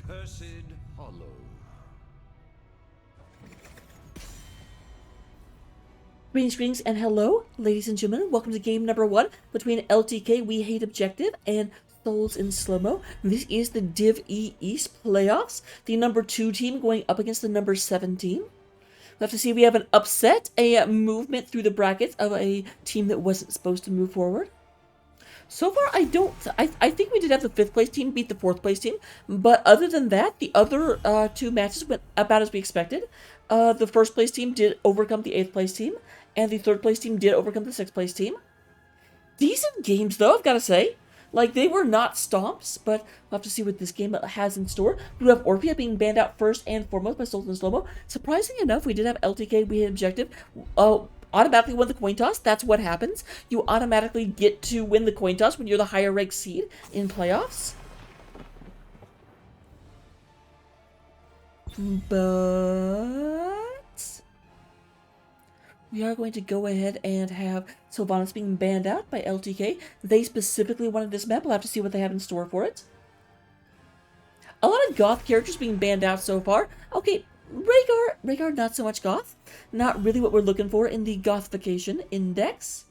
Cursed Hollow. Greetings, and hello, ladies and gentlemen. Welcome to game number 1 between LTK-We Hate Objective and Souls in Slowmo. This is the Div E East playoffs. The number 2 team going up against the number 7 team. We'll have to see if we have an upset, a movement through the brackets of a team that wasn't supposed to move forward. So far, I think we did have the 5th place team beat the 4th place team, but other than that, the other 2 matches went about as we expected. The 1st place team did overcome the 8th place team, and the 3rd place team did overcome the 6th place team. Decent games, though, I've got to say. Like, they were not stomps, but we'll have to see what this game has in store. We have Orphea being banned out first and foremost by Souls in Slowmo. Surprisingly enough, we did have LTK-We Hate Objective automatically win the coin toss. That's what happens. You automatically get to win the coin toss when you're the higher ranked seed in playoffs. But we are going to go ahead and have Sylvanas being banned out by LTK. They specifically wanted this map. We'll have to see what they have in store for it. A lot of goth characters being banned out so far. Okay, Rhaegar, not so much goth. Not really what we're looking for in the gothification index.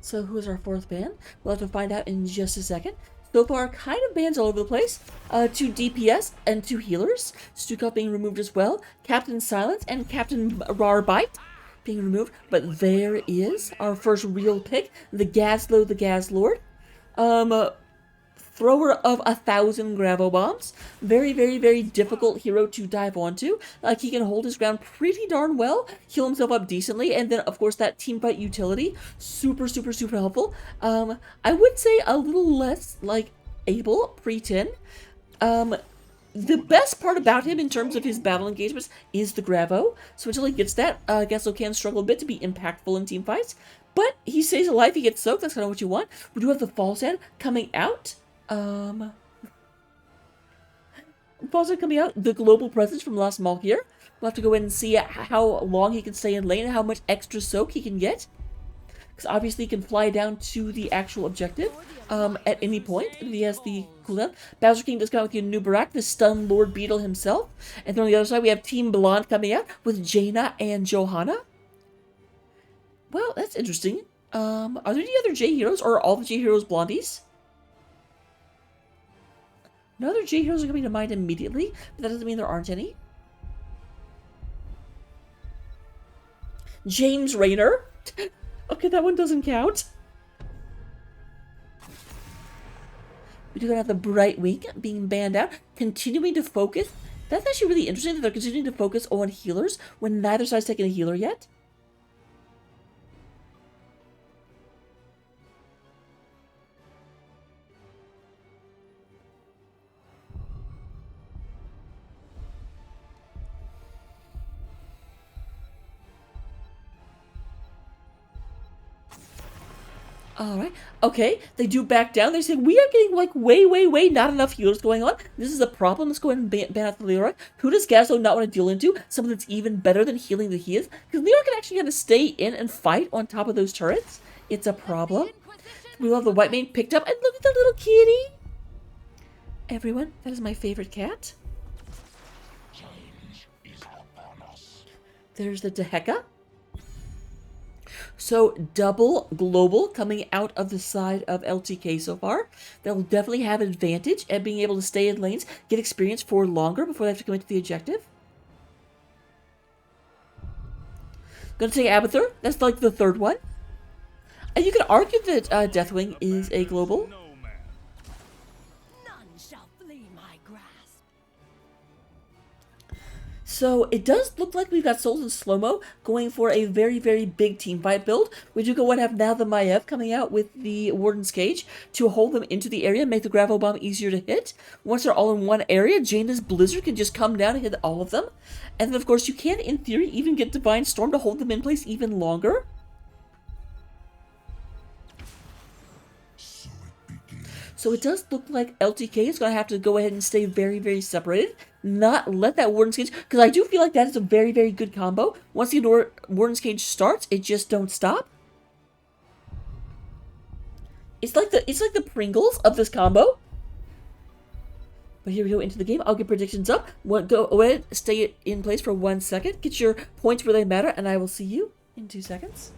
So who is our 4th ban? We'll have to find out in just a second. So far, kind of bans all over the place. 2 DPS and 2 healers. Stukov being removed as well. Captain Silence and Captain Rarbite being removed. But there is our first real pick, the Gazlo, the Gazlord. Thrower of 1,000 gravel bombs. Very, very, very difficult hero to dive onto. Like, he can hold his ground pretty darn well, heal himself up decently, and then, of course, that teamfight utility. Super, super, super helpful. I would say a little less, like, able pre-10. The best part about him in terms of his battle engagements is the Gravo. So until he gets that, Gessel can struggle a bit to be impactful in team fights. But he stays alive, he gets soaked, that's kind of what you want. We do have the False Head coming out. False Head coming out, the global presence from Last Mall here. We'll have to go in and see how long he can stay in lane and how much extra soak he can get. Because obviously he can fly down to the actual objective at any point if he has the cooldown. Bowser King does come out with the new Barak, the Stun Lord Beetle himself. And then on the other side we have Team Blonde coming out with Jaina and Johanna. Well, that's interesting. Are there any other J heroes, or are all the J heroes blondies? No other J heroes are coming to mind immediately, but that doesn't mean there aren't any. James Raynor. Okay, that one doesn't count. We do have the Bright Wing being banned out, continuing to focus. That's actually really interesting that they're continuing to focus on healers when neither side's taken a healer yet. Alright, okay, they do back down. They say, we are getting, like, way not enough healers going on. This is a problem. Let's go ahead and ban out the Leroy. Who does Gazlo not want to deal into? Someone that's even better than healing the he is? Because Leroy can actually kind of stay in and fight on top of those turrets. It's a problem. We love the white mane picked up. And look at the little kitty. Everyone, that is my favorite cat. There's the Deheka. So, double global coming out of the side of LTK so far. They'll definitely have advantage at being able to stay in lanes, get experience for longer before they have to commit to the objective. Gonna take Abathur. That's like the 3rd one. And you could argue that Deathwing is a global. So it does look like we've got Souls in Slowmo going for a very, very big teamfight build. We do go and have now the Maiev coming out with the Warden's Cage to hold them into the area, make the Gravel Bomb easier to hit. Once they're all in one area, Jaina's Blizzard can just come down and hit all of them. And then, of course, you can, in theory, even get Divine Storm to hold them in place even longer. So it does look like LTK is going to have to go ahead and stay very, very separated. Not let that Warden's Cage, because I do feel like that is a very, very good combo. Once the Warden's Cage starts, it just don't stop. It's like the Pringles of this combo. But here we go into the game. I'll get predictions up. Go ahead, stay in place for 1 second. Get your points where they matter, and I will see you in 2 seconds.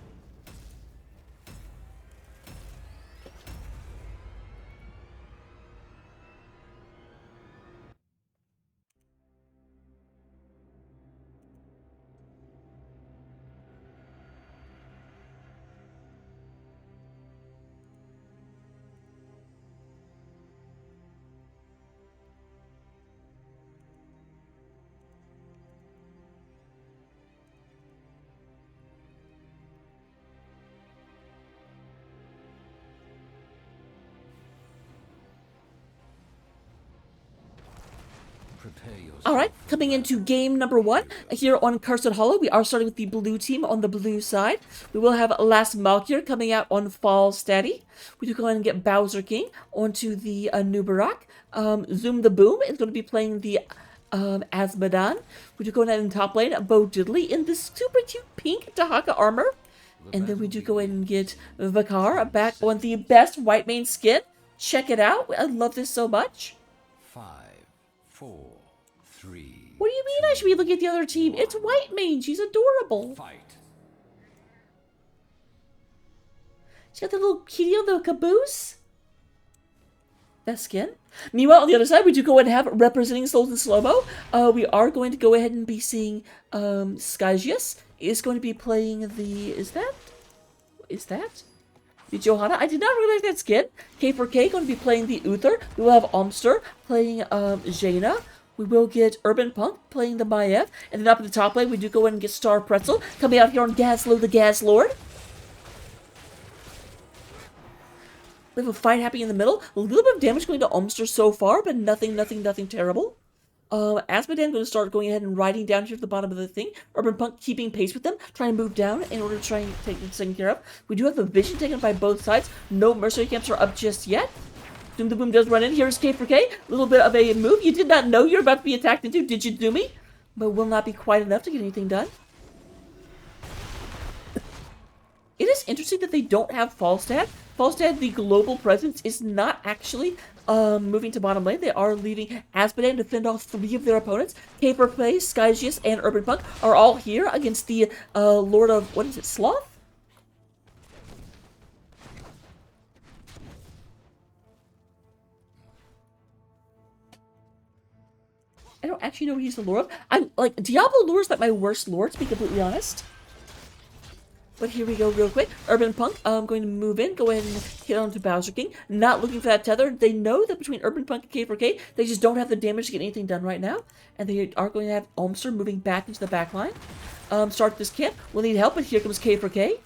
Alright, coming into game number 1 here on Cursed Hollow. We are starting with the blue team on the blue side. We will have Last Malkier coming out on Fall Steady. We do go ahead and get Bowser King onto the Nubarak. Zoom the Boom is going to be playing the Azmodan. We do go ahead and top lane Bo Diddley in this super cute pink Dahaka armor. And then we do go ahead and get Vakar back on the best white mane skin. Check it out. I love this so much. 5, 4, 3. What do you mean I should be looking at the other team? It's white mane. She's adorable. Fight. She's got the little kitty on the caboose. Best skin. Meanwhile, on the other side, we do go ahead and have representing Souls in Slowmo. We are going to go ahead and be seeing Skygius is going to be playing the... Is that? The Johanna. I did not realize that skin. K4K going to be playing the Uther. We will have Omster playing Jaina. We will get Urban Punk playing the Maiev. And then up at the top lane, we do go in and get Star Pretzel coming out here on Gaslo the Gas Lord. We have a fight happening in the middle. A little bit of damage going to Omster so far, but nothing terrible. Azmodan going to start going ahead and riding down here to the bottom of the thing. Urban Punk keeping pace with them, trying to move down in order to try and take this taken care of. We do have the vision taken by both sides. No mercenary camps are up just yet. Doom the Boom does run in. Here's K4K. A little bit of a move. You did not know you're about to be attacked into, did you, Doomy? But will not be quite enough to get anything done. It is interesting that they don't have Falstad. Falstad, the global presence, is not actually moving to bottom lane. They are leaving Azmodan to fend off 3 of their opponents. K4K, Skygius, and Urban Punk are all here against the Lord of, what is it, Sloth? I don't actually know what he's the Lord of. I'm like, Diablo lore is like my worst lore, to be completely honest. But here we go real quick. Urban Punk, I'm going to move in, go ahead and hit onto Bowser King. Not looking for that tether. They know that between Urban Punk and K4K, they just don't have the damage to get anything done right now. And they are going to have Olmster moving back into the back line. Start this camp. We'll need help, but here comes K4K.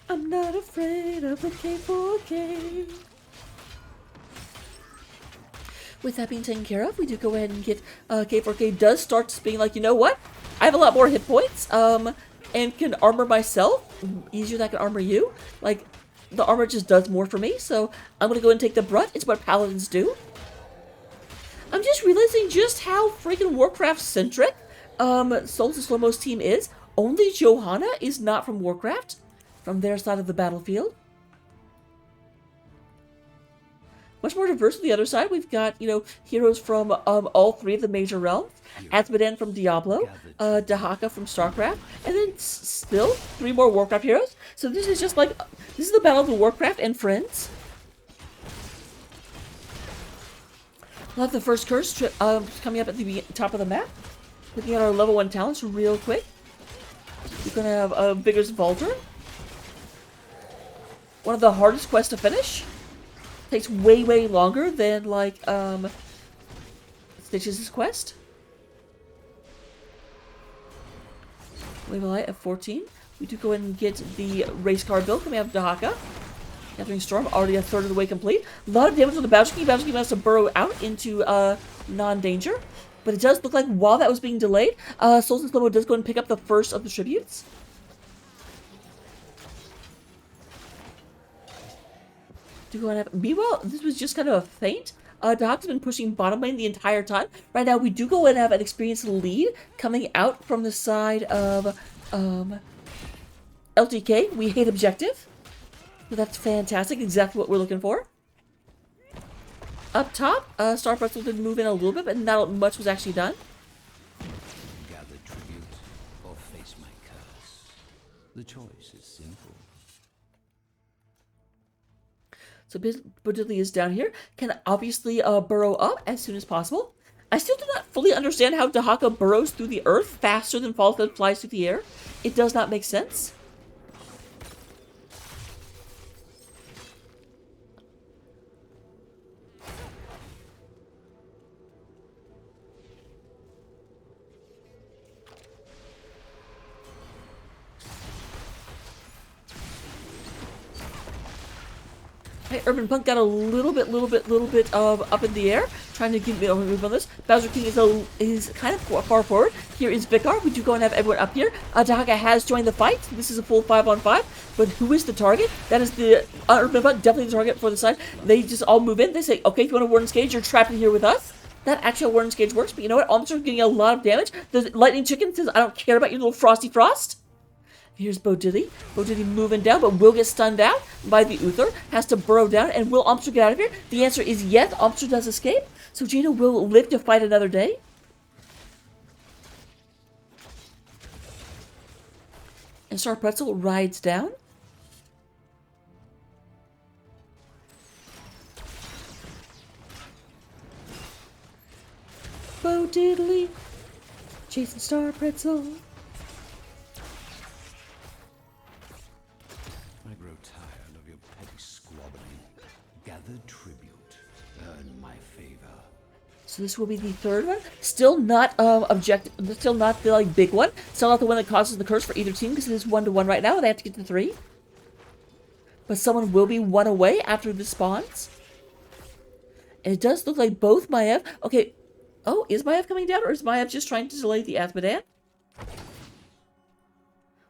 I'm not afraid of the K4K. With that being taken care of, we do go ahead and get K4K does start being like, you know what? I have a lot more hit points. And can armor myself easier than I can armor you. Like, the armor just does more for me, so I'm gonna go ahead and take the brunt. It's what paladins do. I'm just realizing just how freaking Warcraft-centric Souls in Slowmo's team is. Only Johanna is not from Warcraft, from their side of the battlefield. Much more diverse on the other side. We've got, you know, heroes from all 3 of the major realms. Azmodan from Diablo, Dahaka from StarCraft, and then still 3 more Warcraft heroes. So this is just like, this is the battle of the Warcraft and friends. We'll have the first curse coming up at the top of the map. Looking at our level 1 talents real quick. We're going to have Vigor's Vaulter. One of the hardest quests to finish. Takes way longer than, like, Stitches' quest. Wave of Light at 14. We do go ahead and get the race car build coming out of Dahaka. Gathering Storm, already a third of the way complete. A lot of damage on the Bowser King. Bowser King has to burrow out into non-danger. But it does look like while that was being delayed, Souls in Slowmo does go and pick up the first of the tributes. Do go and have... Meanwhile, this was just kind of a feint. Dahak's been pushing bottom lane the entire time. Right now, we do go and have an experienced lead coming out from the side of LTK. We hate objective. So that's fantastic. Exactly what we're looking for. Up top, Star Pretzel did move in a little bit, but not much was actually done. Gather tribute or face my curse. The choice is simple. So Bodilli is down here. Can obviously burrow up as soon as possible. I still do not fully understand how Dahaka burrows through the earth faster than Falkland flies through the air. It does not make sense. Hey, Urban Punk got a little bit of up in the air, trying to get me over move on this. Bowser King is kind of far forward. Here is Vicar. We do go and have everyone up here. Dahaka has joined the fight. This is a full 5-on-5. But who is the target? That is the Urban Punk, definitely the target for the side. They just all move in. They say, okay, if you want a Warden's Cage, you're trapped in here with us. That actual Warden's Cage works, but you know what? Almster's getting a lot of damage. The Lightning Chicken says, I don't care about your little Frosty Frost. Here's Bodilli. Bodilli moving down, but will get stunned out by the Uther. Has to burrow down, and will Almster get out of here? The answer is yes. Almster does escape, so Jaina will live to fight another day. And Star Pretzel rides down. Bodilli chasing Star Pretzel. I grow tired of your petty squabbling. Gather tribute. Earn my favor. So this will be the third one. Still not still not the big one. Still not the one that causes the curse for either team because it is 1-1 right now. They have to get to 3. But someone will be 1 away after this spawns. And it does look like both Maiev. Okay. Oh, is Maiev coming down, or is Maiev just trying to delay the Athmadan?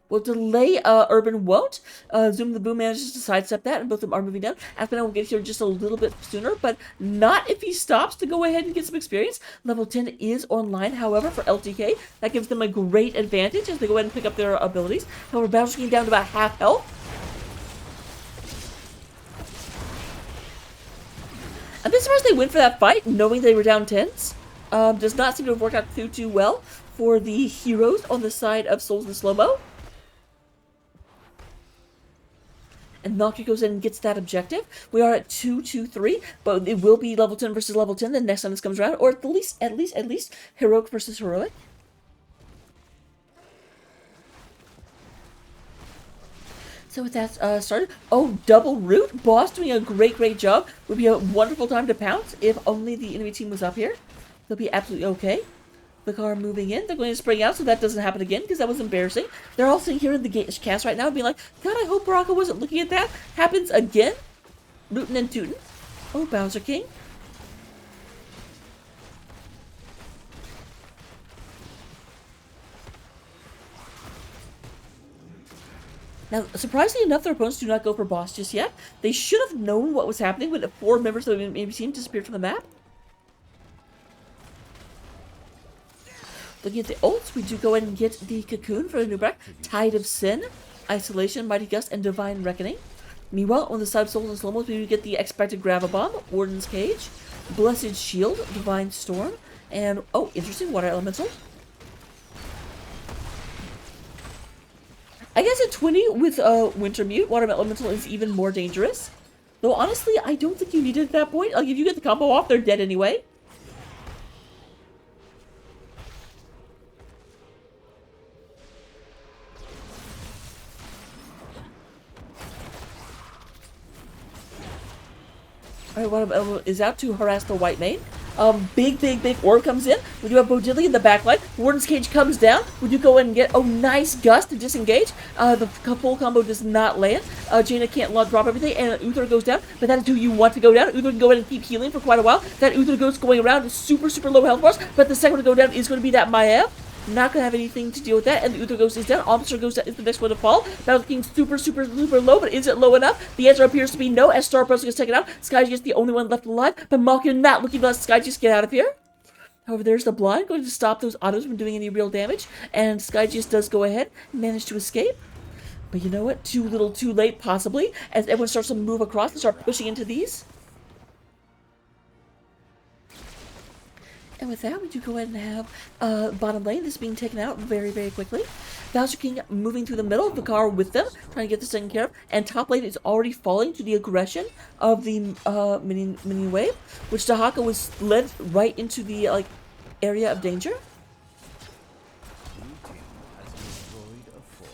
Will delay, Urban won't. Zoom the Boom manages to sidestep that, and both of them are moving down. Athmadan will get here just a little bit sooner, but not if he stops to go ahead and get some experience. Level 10 is online, however, for LTK. That gives them a great advantage as they go ahead and pick up their abilities. However, Bowser's getting down to about half health. I'm a bit surprised they went for that fight, knowing they were down 10s. Does not seem to have worked out too well for the heroes on the side of Souls and Slowmo. And Valkyrie goes in and gets that objective. We are at 2-2-3, but it will be level 10 versus level 10 the next time this comes around, or at least heroic versus heroic. So with that started, oh, double root. Boss doing a great job. Would be a wonderful time to pounce if only the enemy team was up here. They'll be absolutely okay. The car moving in. They're going to spring out so that doesn't happen again because that was embarrassing. They're all sitting here in the cast right now being like, God, I hope Baraka wasn't looking at that. Happens again. Rootin' and tootin'. Oh, Bowser King. Now, surprisingly enough, their opponents do not go for boss just yet. They should have known what was happening when 4 members of the enemy team disappeared from the map. Looking at the ults, we do go ahead and get the Cocoon for the Nubrak, Tide of Sin, Isolation, Mighty Gust, and Divine Reckoning. Meanwhile, on the side of Souls and Slowmo, we get the Expected Gravabomb, Warden's Cage, Blessed Shield, Divine Storm, and, oh, interesting, Water Elemental. I guess a 20 with Winter Mute, Water Elemental is even more dangerous. Though, honestly, I don't think you need it at that point. Like, if you get the combo off, they're dead anyway. Alright, Water is out to harass the white main. Big orb comes in. We do have Bodilli in the backline. Warden's Cage comes down. We do go in and get, oh, nice Gust to disengage. The full combo does not land. Jaina can't drop everything, and Uther goes down. But that is who you want to go down. Uther can go in and keep healing for quite a while. That Uther ghost going around is super low health bars. But the second one to go down is going to be that Maiev. not going to have anything to deal with that. And the Uther Ghost is down. Officer Ghost is the next one to fall. Battle King super, super, super low, but is it low enough? The answer appears to be no, as Star Puzzle gets taken out. Sky just the only one left alive, but Malkia not looking to let Sky just get out of here. However, there's the blind going to stop those autos from doing any real damage, and Sky just does go ahead and manage to escape. But you know what? Too little, too late, possibly, as everyone starts to move across and start pushing into these. And with that, we do go ahead and have bottom lane. This being taken out very, very quickly. Bowser King moving through the middle, Vicar with them, trying to get this taken care of. And top lane is already falling to the aggression of the minion wave, which Dahaka was led right into the area of danger. Blue team has destroyed a fort.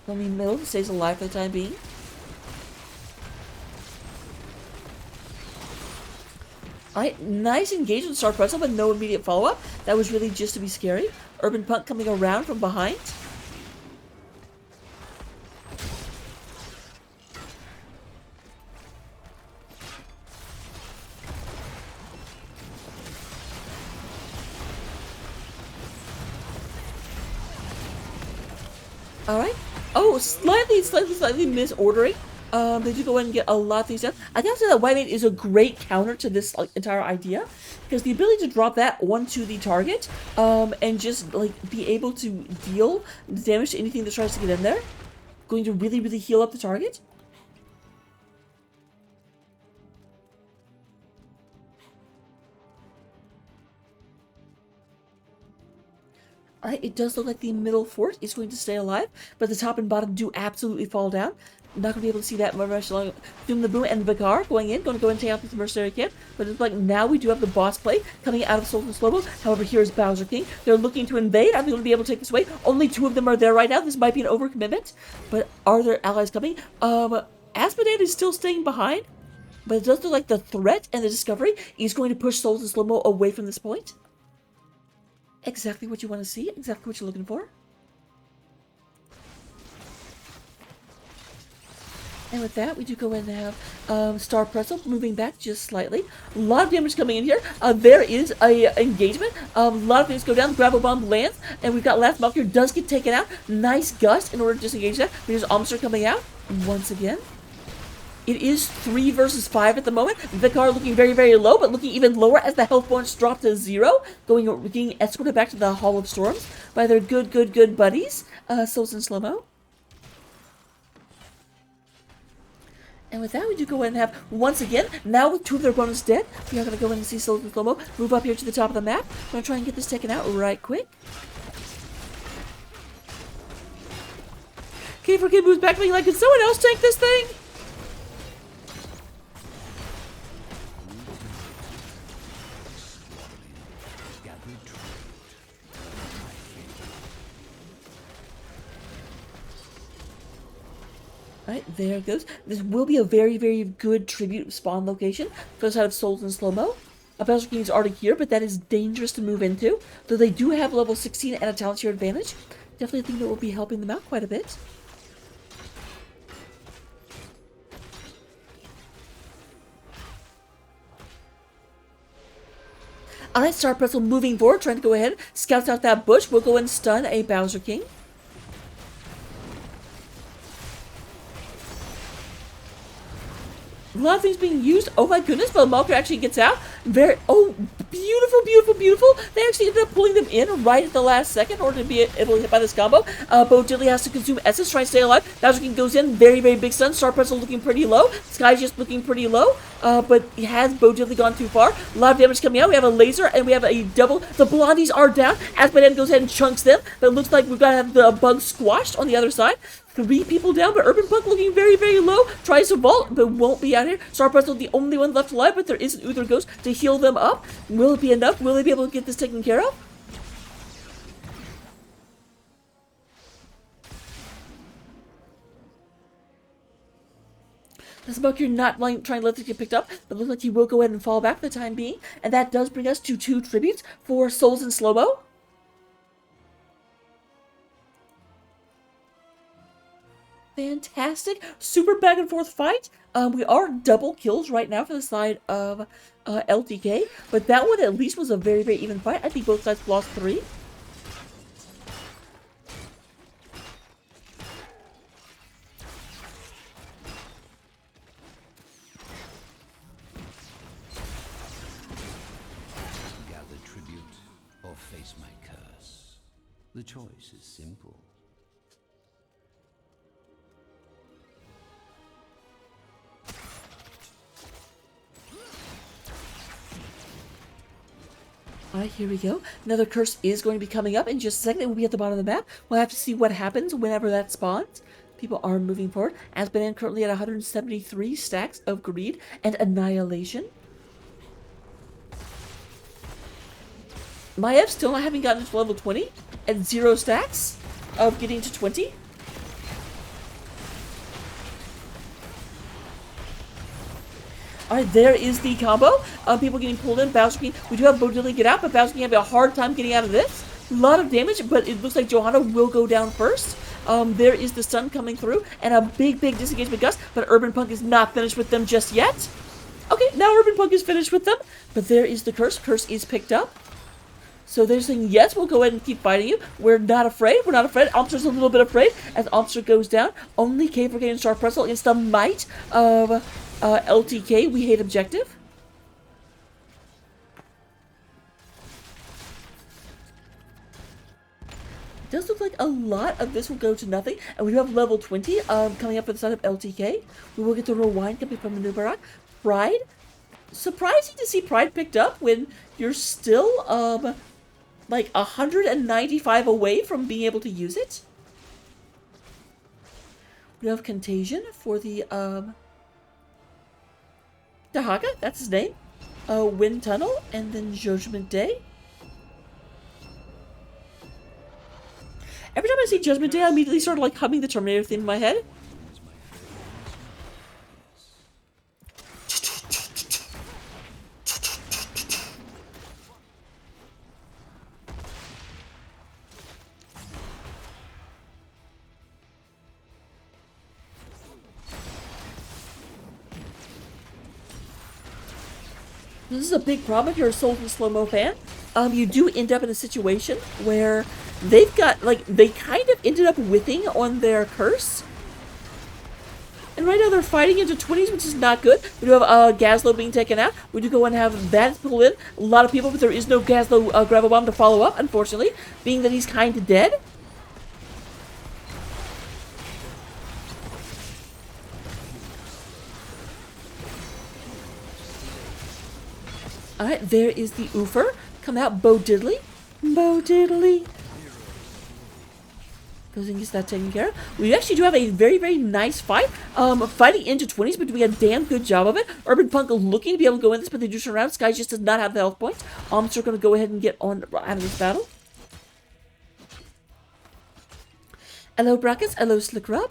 Only middle stays alive for the time being. Alright, nice engagement with Star Pretzel, but no immediate follow-up. That was really just to be scary. Urban Punk coming around from behind. Alright. Oh, slightly misordering. They do go ahead and get a lot of things done. I gotta say that White Mane is a great counter to this entire idea, because the ability to drop that onto the target, and just be able to deal damage to anything that tries to get in there, going to really, really heal up the target. Alright, it does look like the middle fort is going to stay alive, but the top and bottom do absolutely fall down. Not going to be able to see that much long. Doom the Boom and Vicar going to go and take out this mercenary camp. But it's like now we do have the boss play coming out of Souls and Slowmo. However, here's Bowser King. They're looking to invade. Are they going to be able to take this away? Only 2 of them are there right now. This might be an overcommitment. But are there allies coming? Asphodel is still staying behind. But it does look like the threat and the discovery is going to push Souls and Slowmo away from this point. Exactly what you want to see. Exactly what you're looking for. And with that, we do go ahead and have Star Pretzel moving back just slightly. A lot of damage coming in here. There is a engagement. A lot of things go down. The Gravel Bomb lands. And we've got Last Malkia does get taken out. Nice gust in order to disengage that. There's Omster coming out once again. It is 3 versus 5 at the moment. Vicar looking very, very low, but looking even lower as the health points drop to 0. Being escorted back to the Hall of Storms by their good buddies, Souls and Slowmo. And with that, we do go ahead and have, once again, now with 2 of their opponents dead, we are going to go in and see Souls and Slowmo move up here to the top of the map. We're going to try and get this taken out right quick. K4K moves back, being like, can someone else take this thing? Alright, there it goes. This will be a very, very good tribute spawn location for the side of Souls and Slowmo. A Bowser King is already here, but that is dangerous to move into. Though they do have level 16 and a talent tier advantage. Definitely think that will be helping them out quite a bit. Alright, Star Pretzel moving forward, trying to go ahead, scouts out that bush. We'll go and stun a Bowser King. A lot of things being used. Oh my goodness, but Malkia actually gets out. Oh, beautiful. They actually ended up pulling them in right at the last second in order to be able to hit by this combo. Bo Diddley has to consume essence, trying to stay alive. Bowser King goes in, very, very big stun. Star Pretzel looking pretty low. Sky's just looking pretty low. But has Bo Diddley gone too far? A lot of damage coming out. We have a laser and we have a double. The Blondies are down. Asphodel goes ahead and chunks them. But it looks like we've got to have the bug squashed on the other side. 3 people down, but Urban Punk looking very, very low. Tries to vault, but won't be out here. Star Pretzel the only one left alive, but there is an Uther Ghost to heal them up. Will it be enough? Will they be able to get this taken care of? This Malkia not trying to let this get picked up, but looks like he will go ahead and fall back for the time being. And that does bring us to 2 tributes for Souls and Slowmo. Fantastic. Super back and forth fight. We are double kills right now for the side of LTK, but that one at least was a very, very even fight. I think both sides lost 3. Gather tribute or face my curse. The choice is simple. Alright, here we go. Another curse is going to be coming up in just a second. It will be at the bottom of the map. We'll have to see what happens whenever that spawns. People are moving forward. Asbanan currently at 173 stacks of greed and annihilation. Maiev still not having gotten to level 20 at 0 stacks of getting to 20. Alright, there is the combo. People getting pulled in. Bowser King. We do have Bo Diddley get out, but Bowser King having a hard time getting out of this. A lot of damage, but it looks like Johanna will go down first. There is the stun coming through, and a big, big disengagement gust, but Urban Punk is not finished with them just yet. Okay, now Urban Punk is finished with them, but there is the curse. Curse is picked up. So they're saying, yes, we'll go ahead and keep fighting you. We're not afraid. We're not afraid. Omster's a little bit afraid as Omster goes down. Only K for getting Sharp Pretzel against the might of LTK. We hate objective. It does look like a lot of this will go to nothing. And we do have level 20 coming up for the side of LTK. We will get the rewind coming from Manubarak. Pride. Surprising to see Pride picked up when you're still like 195 away from being able to use it. We have Contagion for the Dahaka, that's his name. Wind Tunnel, and then Judgment Day. Every time I see Judgment Day, I immediately start like humming the Terminator theme in my head. This is a big problem if you're a Souls and Slowmo fan. You do end up in a situation where they've got, like, they kind of ended up whiffing on their curse. And right now they're fighting into 20s, which is not good. We do have Gazlo being taken out. We do go and have that pulled in. A lot of people, but there is no Gazlo Gravel Bomb to follow up, unfortunately, being that he's kind of dead. Alright, there is the Oofer. Come out, Bo Diddley. Bo Diddley. Goes and gets that taken care of. We actually do have a very, very nice fight. Fighting into 20s, but doing a damn good job of it. Urban Punk looking to be able to go in this, but they do turn around. Sky just does not have the health points. Omster going to go ahead and get on out of this battle. Hello, Brackets. Hello, Slick Rub.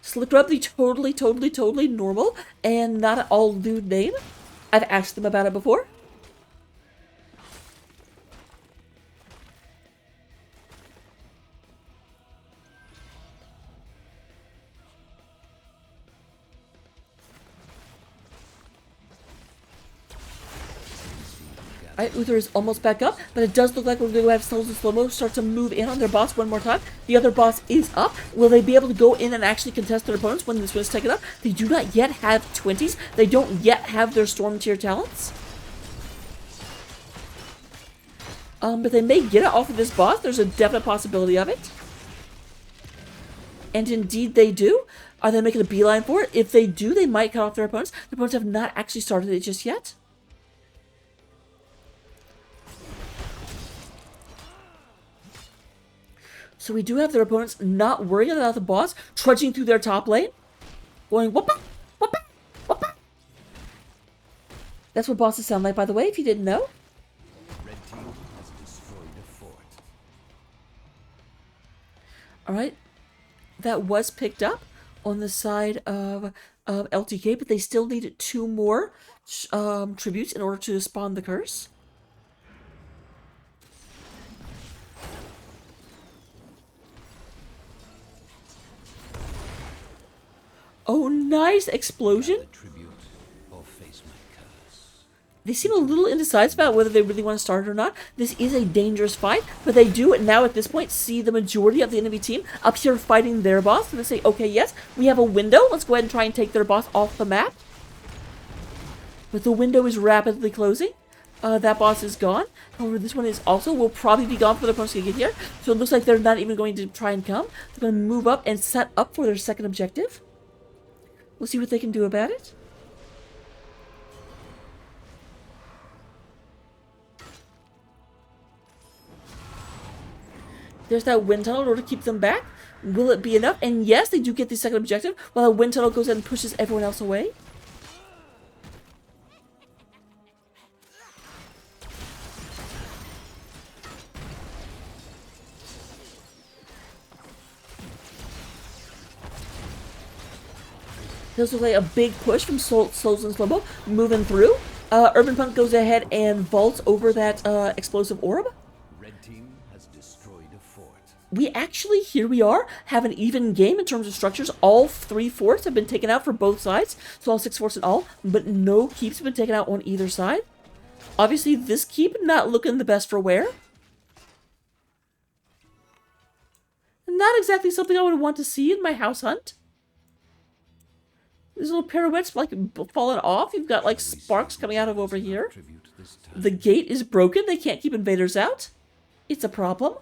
Slick Rub, the totally normal and not at all lewd name. I've asked them about it before. Alright, Uther is almost back up, but it does look like we're going to have Souls and Slowmo start to move in on their boss one more time. The other boss is up. Will they be able to go in and actually contest their opponents when this one's taken up? They do not yet have 20s. They don't yet have their Storm tier talents. But they may get it off of this boss. There's a definite possibility of it. And indeed they do. Are they making a beeline for it? If they do, they might cut off their opponents. The opponents have not actually started it just yet. So we do have their opponents not worrying about the boss, trudging through their top lane, going whoopa, whoopa, whoopa. That's what bosses sound like, by the way, if you didn't know. Red team has destroyed a fort. Alright, that was picked up on the side of LTK, but they still need 2 more tributes in order to spawn the curse. nice explosion. The tribute or face my curse. They seem a little indecisive about whether they really want to start it or not. This is a dangerous fight, but they do now at this point see the majority of the enemy team up here fighting their boss. And they say, okay, yes, we have a window. Let's go ahead and try and take their boss off the map. But the window is rapidly closing. That boss is gone. However, this one is also will probably be gone for the opponents to get here. So it looks like they're not even going to try and come. They're going to move up and set up for their second objective. We'll see what they can do about it. There's that wind tunnel in order to keep them back. Will it be enough? And yes, they do get the second objective, while the wind tunnel goes in and pushes everyone else away. This looks like a big push from Souls and Slowmo moving through. Urban Punk goes ahead and vaults over that explosive orb. Red team has destroyed a fort. We actually, here we are, have an even game in terms of structures. All 3 forts have been taken out for both sides. So all 6 forts in all, but no keeps have been taken out on either side. Obviously, this keep not looking the best for wear. Not exactly something I would want to see in my house hunt. These little pirouettes like falling off. You've got like sparks coming out of over here. The gate is broken. They can't keep invaders out. It's a problem.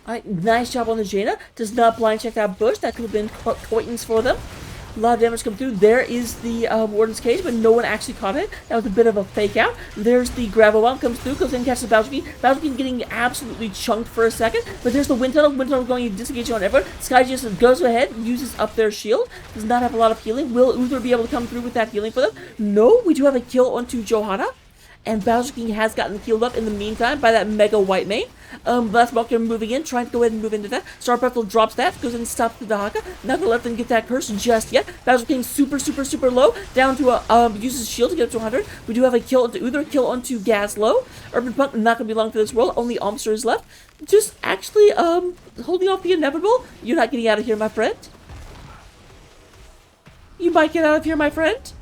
Alright, nice job on the Jaina. Does not blind check that bush. That could have been Coitons for them. A lot of damage come through. There is the Warden's Cage, but no one actually caught it. That was a bit of a fake out. There's the Gravel Bomb, comes through, goes in and catches Bowserkin. Bowserkin getting absolutely chunked for a second, but there's the Wind Tunnel. Wind Tunnel going to disengage on everyone. Sky just goes ahead, uses up their shield. Does not have a lot of healing. Will Uther be able to come through with that healing for them? No, we do have a kill onto Johanna. And Bowserkin has gotten healed up in the meantime by that Mega White Mane. Last Walker moving in, trying to go ahead and move into that. Star Pretzel drops that, goes in and stops the Dahaka. Not gonna let them get that curse just yet. Bowserkin super low, down to a, uses shield to get up to 100. We do have a kill onto Uther, kill onto Gazlow. Urban Punk not gonna be long for this world, only Almster is left. Just actually, holding off the inevitable. You're not getting out of here, my friend. You might get out of here, my friend.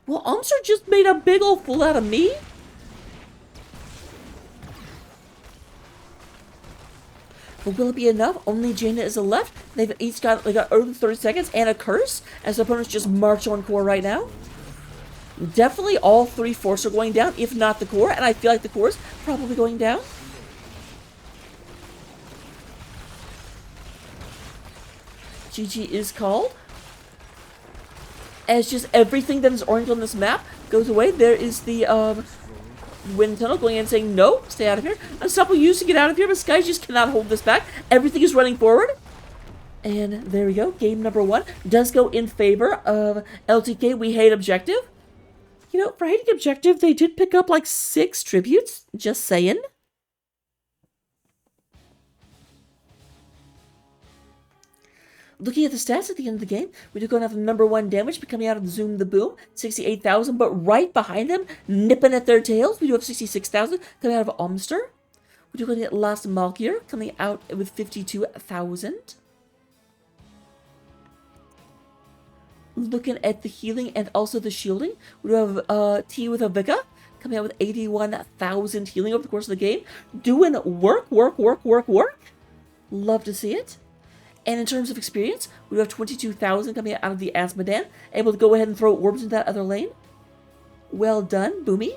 Well, Almster just made a big ol' fool out of me. But will it be enough? Only Jaina is left. They've each got like early 30 seconds and a curse as the opponents just march on core right now. Definitely all 3 forts are going down, if not the core, and I feel like the core is probably going down. GG is called. As just everything that is orange on this map goes away. There is the wind tunnel going in and saying, no, stay out of here. Unstoppable used to get out of here, but Sky just cannot hold this back. Everything is running forward. And there we go. Game number 1 does go in favor of LTK. We hate objective. You know, for hating objective, they did pick up like 6 tributes. Just saying. Looking at the stats at the end of the game, we do go and have the number 1 damage coming out of Zoom the Boom, 68,000, but right behind them, nipping at their tails, we do have 66,000 coming out of Almster. We do go and get Last Malkier coming out with 52,000. Looking at the healing and also the shielding, we do have T with Avika coming out with 81,000 healing over the course of the game. Doing work. Love to see it. And in terms of experience, we have 22,000 coming out of the Asmodan, able to go ahead and throw orbs into that other lane. Well done, Boomy.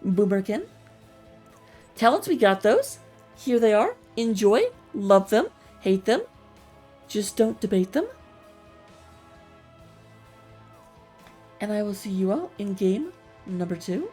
Boomerkin. Talents, we got those. Here they are. Enjoy, love them, hate them. Just don't debate them. And I will see you all in game number 2.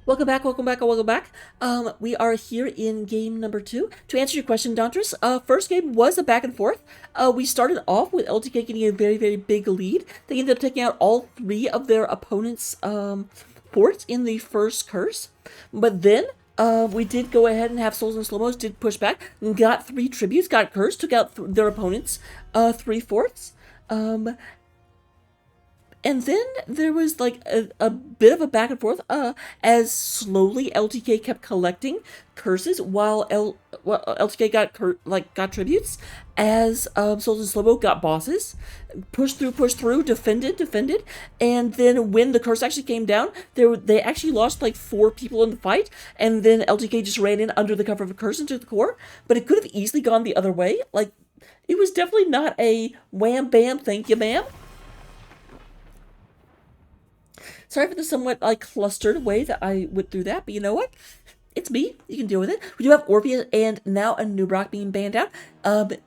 Welcome back, welcome back, welcome back. We are here in game number 2. To answer your question, Dauntress, first game was a back and forth. We started off with LTK getting a very, very big lead. They ended up taking out all 3 of their opponents' forts in the first curse. But then, we did go ahead and have Souls and Slowmos, did push back, got 3 tributes, got cursed, took out their opponents' 3 forts. And then there was like a bit of a back and forth as slowly LTK kept collecting curses while LTK got tributes, as Souls and Slowmo got bosses, pushed through, defended, and then when the curse actually came down, they actually lost like 4 people in the fight, and then LTK just ran in under the cover of a curse into the core, but it could have easily gone the other way. Like, it was definitely not a wham bam thank you ma'am. Sorry for the somewhat like clustered way that I went through that, but you know what? It's me. You can deal with it. We do have Orpheus and now a Nubrock being banned out.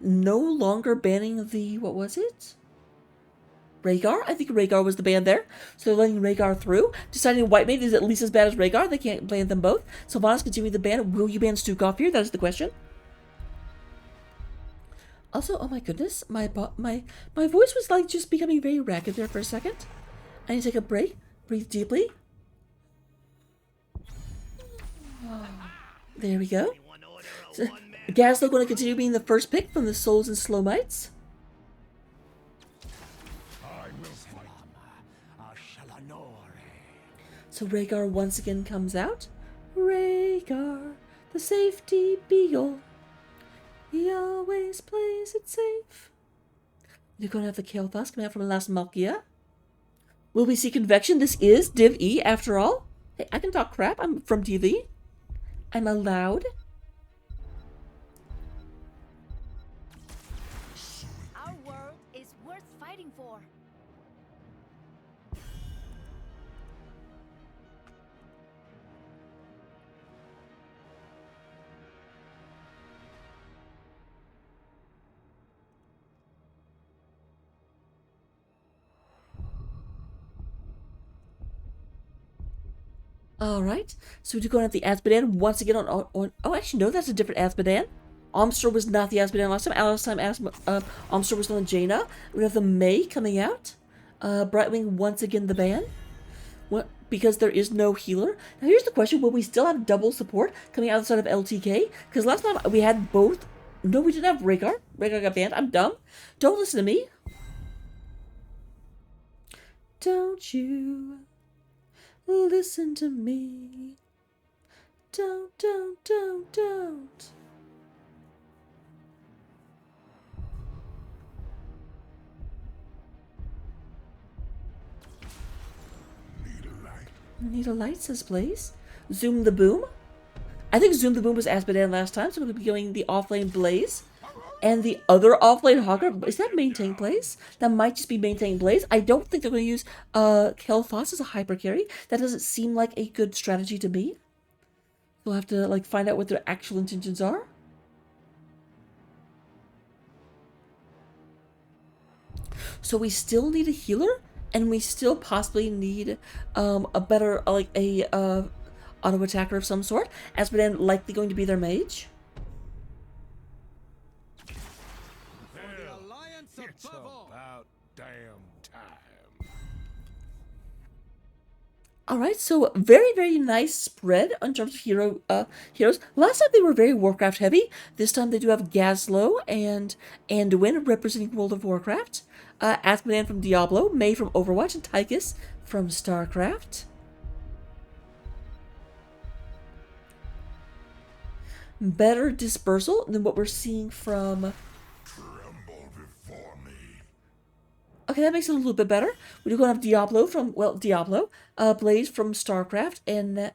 No longer banning the, what was it? Rhaegar? I think Rhaegar was the ban there. So they're letting Rhaegar through. Deciding White Maid is at least as bad as Rhaegar. They can't ban them both. Sylvanas continuing the ban. Will you ban Stukov here? That is the question. Also, oh my goodness, my voice was like just becoming very ragged there for a second. I need to take a break. Breathe deeply. There we go. So, Gaslow going to continue being the first pick from the Souls and Slowmites. So Rhaegar once again comes out. Rhaegar, the safety beagle. He always plays it safe. You're going to have the Kael'thas coming out from Last Malkia. Will we see Convection? This is Div E after all. Hey, I can talk crap. I'm from TV. I'm allowed. Our world is worth fighting for. Alright, so we're going at the Azmodan once again on oh, actually, no, that's a different Azmodan. Omster was not the Azmodan last time. Omster was on Jaina. We have the May coming out. Brightwing once again the ban. What? Because there is no healer. Now here's the question, will we still have double support coming outside of LTK? Because last time we had both. No, we didn't have Rhaegar. Rhaegar got banned. I'm dumb. Don't listen to me. Don't you listen to me. Don't. Need a light, says Blaze. Zoom the Boom. I think Zoom the Boom was Azmodan last time, so we're going to be going the offlane Blaze. And the other offlane Hogger, is that maintain Blaze? That might just be maintain Blaze. I don't think they're going to use Kael'thas as a hyper carry. That doesn't seem like a good strategy to me. We'll have to like find out what their actual intentions are. So we still need a healer, and we still possibly need a better auto attacker of some sort. Azmodan likely going to be their mage. It's about damn time. Alright, so very, very nice spread in terms of heroes. Last time they were very Warcraft heavy. This time they do have Gaslow and Anduin representing World of Warcraft. Azmodan from Diablo, May from Overwatch, and Tychus from StarCraft. Better dispersal than what we're seeing from... Okay, that makes it a little bit better. We're going to have Diablo from, well, Blaze from StarCraft, and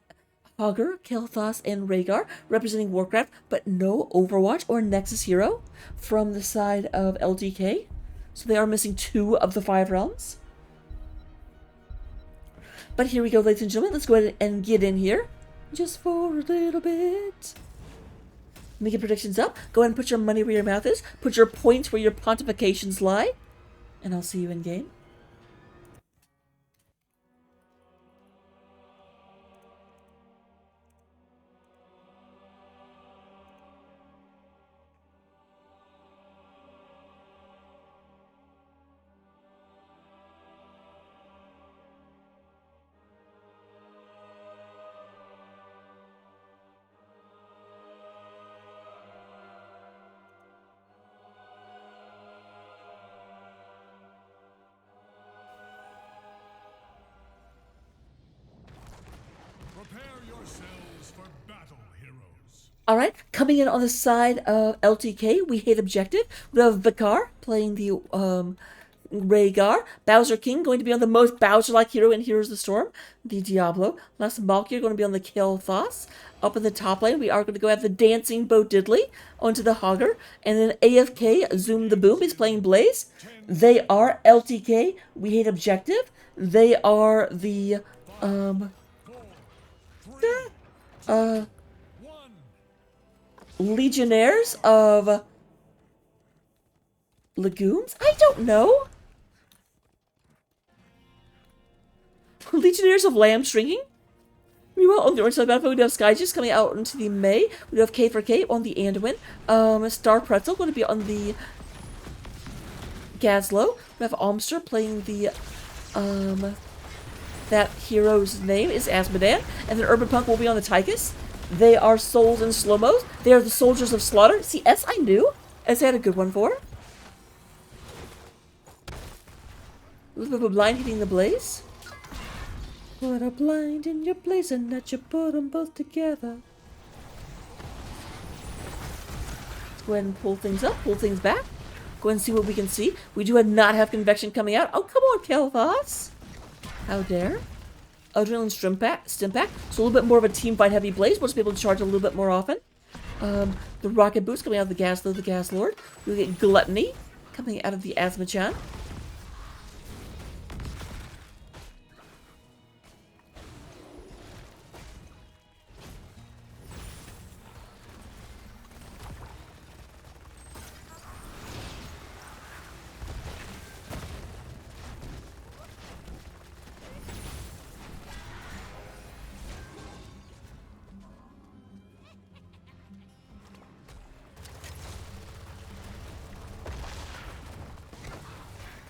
Hogger, Kael'thas, and Rhaegar representing Warcraft, but no Overwatch or Nexus hero from the side of LTK. So they are missing 2 of the 5 realms. But here we go, ladies and gentlemen. Let's go ahead and get in here. Just for a little bit. Making predictions up. Go ahead and put your money where your mouth is. Put your points where your pontifications lie. And I'll see you in game. yourselves for battle, heroes. Alright, coming in on the side of LTK, we hate objective. We have Vicar playing the Rhaegar. Bowser King going to be on the most Bowser-like hero in Heroes of the Storm, the Diablo. Last Malkia going to be on the Kael'thas. Up in the top lane, we are going to go have the Dancing Bo Diddley onto the Hogger. And then AFK, Zoom the Boom is playing Blaze. They are LTK, we hate objective. They are the, Legionnaires of Legumes? I don't know. Legionnaires of Lamb Stringing? Meanwhile, on the orange side of the battlefield, we have Skyjust coming out into the May. We have K for K on the Anduin. Star Pretzel going to be on the Gazlo. We have Almster playing the, that hero's name is Asmodan. And then Urban Punk will be on the Tychus. They are Souls and Slowmos. They are the Soldiers of Slaughter. See, S I knew. S had a good one for. A little bit of a blind hitting the Blaze. Put a blind in your blaze and that you put them both together. Let's go ahead and pull things up, pull things back. Go ahead and see what we can see. We do not have Convection coming out. Oh, come on, Kael'thas. How dare. Adrenaline Stim Pack. So a little bit more of a team fight heavy Blaze. We'll just be able to charge a little bit more often. The Rocket Boost coming out of the Gas Lord. We get Gluttony coming out of the Asmachan.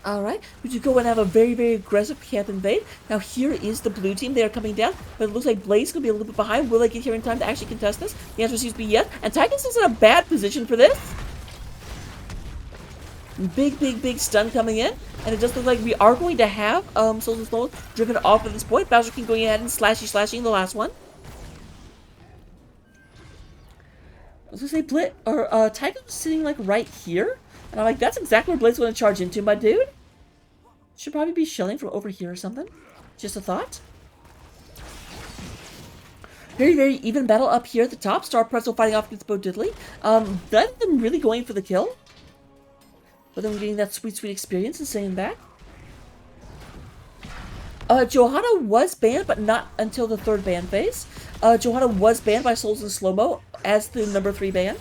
Alright, we do go and have a very, very aggressive camp invade. Now here is the blue team. They are coming down, but it looks like Blaze is going to be a little bit behind. Will they get here in time to actually contest this? The answer seems to be yes. And Titus is in a bad position for this. Big, big, big stun coming in. And it does look like we are going to have Souls and Souls driven off at this point. Bowser King going ahead and slashing the last one. I was going to say, Titus was sitting like right here. And I'm like, that's exactly where Blaze is going to charge into, my dude. Should probably be shilling from over here or something. Just a thought. Very, very even battle up here at the top. Star Pretzel fighting off against Bo Diddley. None of them really going for the kill. But then getting that sweet, sweet experience and staying back. Johanna was banned, but not until the third ban phase. Johanna was banned by Souls and Slowmo as the number 3 ban.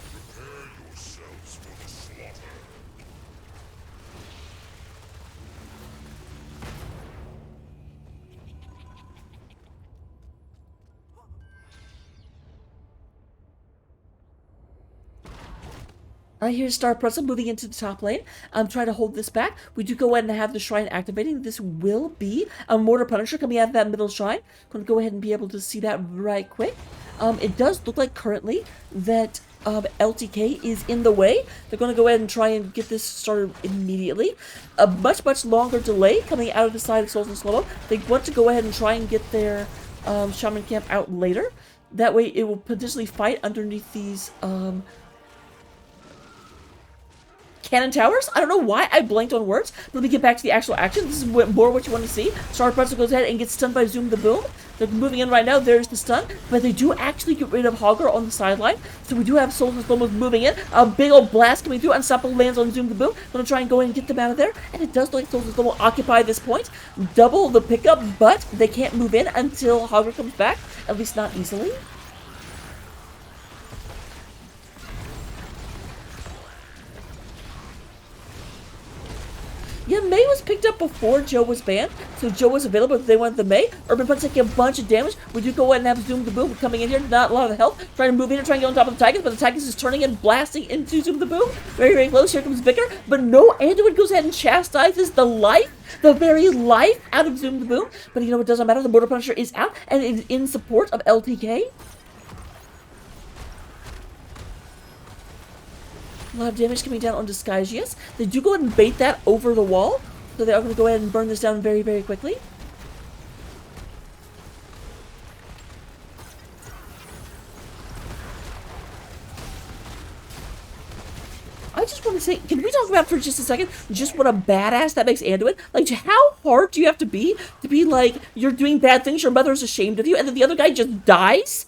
Here's Star Pretzel moving into the top lane. I'm trying to hold this back. We do go ahead and have the shrine activating. This will be a Mortar Punisher coming out of that middle shrine. Going to go ahead and be able to see that right quick. It does look like currently that LTK is in the way. They're going to go ahead and try and get this started immediately. A much, much longer delay coming out of the side of Souls and Slowmo. They want to go ahead and try and get their Shaman Camp out later. That way it will potentially fight underneath these cannon towers? I don't know why I blanked on words. Let me get back to the actual action. This is more what you want to see. Star Pretzel goes ahead and gets stunned by Zoom the Boom. They're moving in right now. There's the stun. But they do actually get rid of Hogger on the sideline. So we do have Souls and Slowmos moving in. A big old blast coming through. Unstoppable lands on Zoom the Boom. Gonna try and go in and get them out of there. And it does look like Souls and Slowmo occupy this point. Double the pickup, but they can't move in until Hogger comes back. At least not easily. Yeah, May was picked up before Joe was banned, so Joe was available if they wanted the May. Urban Punch taking a bunch of damage. We do go ahead and have Zoom the Boom coming in here, not a lot of health. Trying to move in and trying to get on top of the Tigers, but the Tigers is turning and blasting into Zoom the Boom. Very, very close. Here comes Vicar, but no, Anduin goes ahead and chastises the life, the very life out of Zoom the Boom. But you know, it doesn't matter. The Mortar Punisher is out and is in support of LTK. A lot of damage coming down on Skyjust. They do go ahead and bait that over the wall. So they are going to go ahead and burn this down very, very quickly. say, can we talk about for just a second just what a badass that makes Anduin? Like, how hard do you have to be like, you're doing bad things, your mother is ashamed of you, and then the other guy just dies?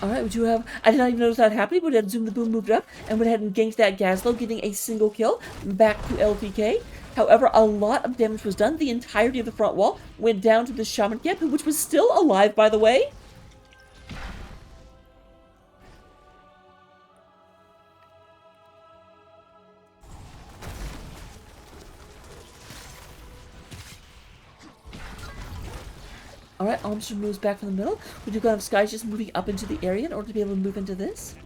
Alright, we do have... I did not even notice that happening, but had Zoom the Boom moved up and went ahead and ganked that Gaslow, getting a single kill back to LTK. However, a lot of damage was done. The entirety of the front wall went down to the Shaman camp, which was still alive, by the way. Alright, Armstrong moves back from the middle. We do have Sky just moving up into the area in order to be able to move into this.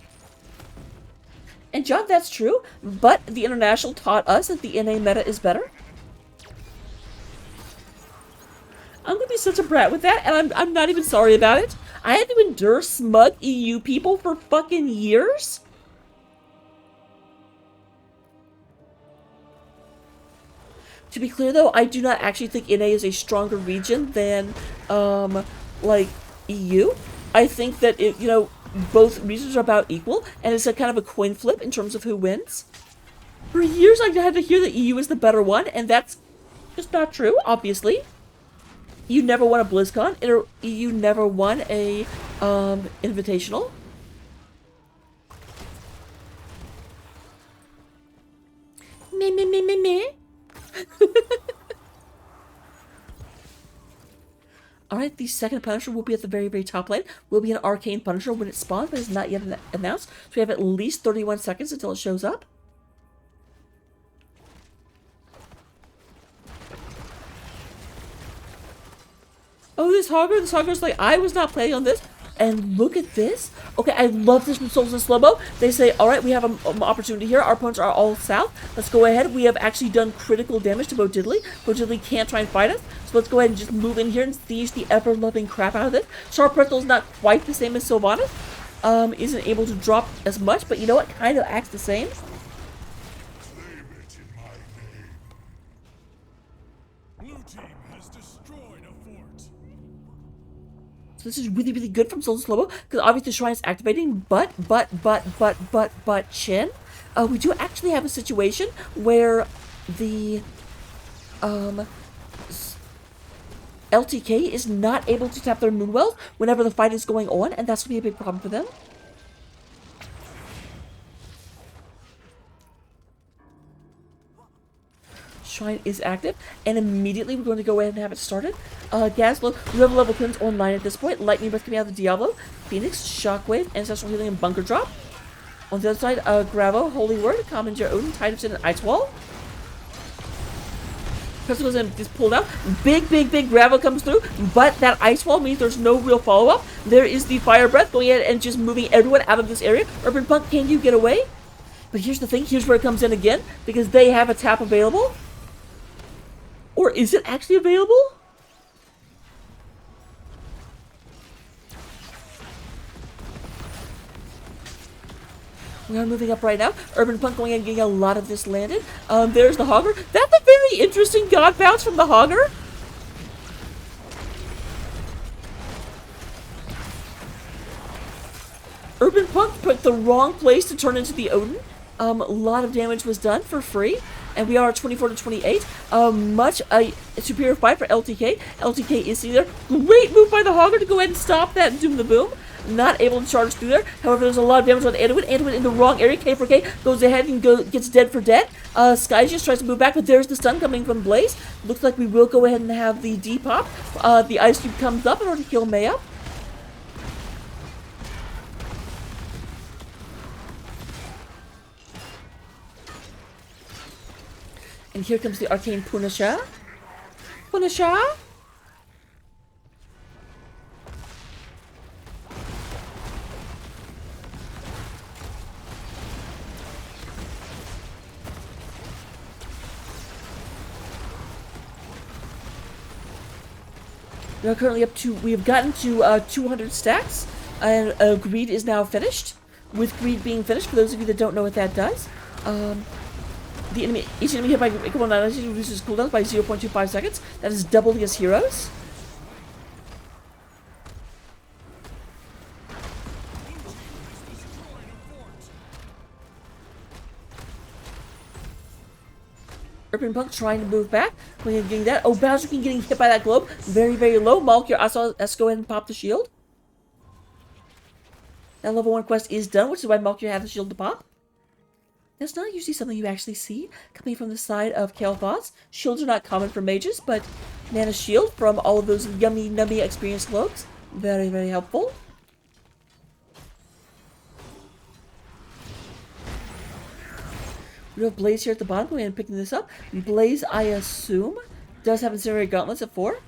And John, that's true, but the International taught us that the NA meta is better. I'm gonna be such a brat with that, and I'm not even sorry about it. I had to endure smug EU people for fucking years. To be clear, though, I do not actually think NA is a stronger region than, like, EU. I think that, both regions are about equal, and it's a kind of a coin flip in terms of who wins. For years, I had to hear that EU is the better one, and that's just not true, obviously. EU never won a BlizzCon. EU never won a, Invitational. Me. Alright, the second Punisher will be at the very, very top lane. Will be an Arcane Punisher when it spawns, but it's not yet announced. So we have at least 31 seconds until it shows up. Oh, this Hogger's like, I was not planning on this. And look at this. Okay, I love this from Souls in Slowmo. They say, alright, we have an opportunity here. Our opponents are all south. Let's go ahead. We have actually done critical damage to Bo Diddley. Bo Diddley can't try and fight us. So let's go ahead and just move in here and siege the ever-loving crap out of this. Sharp Pretzel's not quite the same as Sylvanas. Isn't able to drop as much, but you know what? Kind of acts the same. So this is really, really good from Souls in Slowmo, because obviously the Shrine is activating, but, Chin. We do actually have a situation where the, LTK is not able to tap their Moonwells whenever the fight is going on, and that's going to be a big problem for them. Shrine is active, and immediately we're going to go ahead and have it started. Gaslow, we have level 10s online at this point. Lightning Breath coming out of the Diablo, Phoenix, Shockwave, Ancestral Healing, and Bunker Drop. On the other side, Gravo, Holy Word, Commander Odin, Tidus, and Ice Wall. Crystal goes in, just pulled out. Big Gravo comes through, but that Ice Wall means there's no real follow-up. There is the Fire Breath going ahead and just moving everyone out of this area. Urban Punk, can you get away? But here's the thing, here's where it comes in again, because they have a tap available. Or is it actually available? We are moving up right now. Urban Punk going and getting a lot of this landed. There's the Hogger. That's a very interesting God bounce from the Hogger. Urban Punk put the wrong place to turn into the Odin. A lot of damage was done for free. And we are 24 to 28. Much a superior fight for LTK. LTK is sitting there. Great move by the Hogger to go ahead and stop that and Doom the Boom. Not able to charge through there. However, there's a lot of damage on Anduin. Anduin in the wrong area. K4K goes ahead and gets dead for dead. Sky just tries to move back, but there's the stun coming from Blaze. Looks like we will go ahead and have the Depop. The Ice Cube comes up in order to kill Maya. And here comes the Arcane Punisher. Punisher? We are currently up to, we have gotten to 200 stacks, and Greed is now finished. With Greed being finished, for those of you that don't know what that does, each enemy hit by equal energy reduces cooldowns by 0.25 seconds. That is doubling his heroes. Urban Punk trying to move back. When you're getting that. Oh, Bowser King getting hit by that globe. Very, very low. Malkyr, let's go ahead and pop the shield. That level 1 quest is done, which is why Malkyr had the shield to pop. That's not usually something you actually see coming from the side of Kael'thas. Shields are not common for mages, but Nana's shield from all of those yummy, nummy experience globes. Very, very helpful. We have Blaze here at the bottom. Go ahead and picking this up. Blaze, I assume, does have incendiary gauntlets at 4.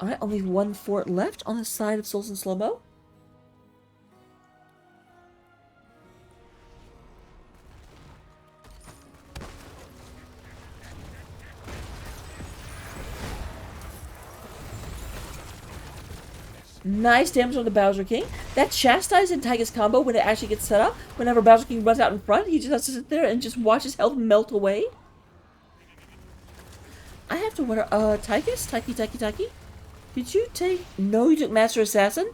Alright, only one fort left on the side of Souls in Slowmo. Nice damage on the Bowser King. That Chastise and Tychus combo, when it actually gets set up, whenever Bowser King runs out in front, he just has to sit there and just watch his health melt away. I have to wonder, Tychus? Tyche? Did you take... No, you took Master Assassin?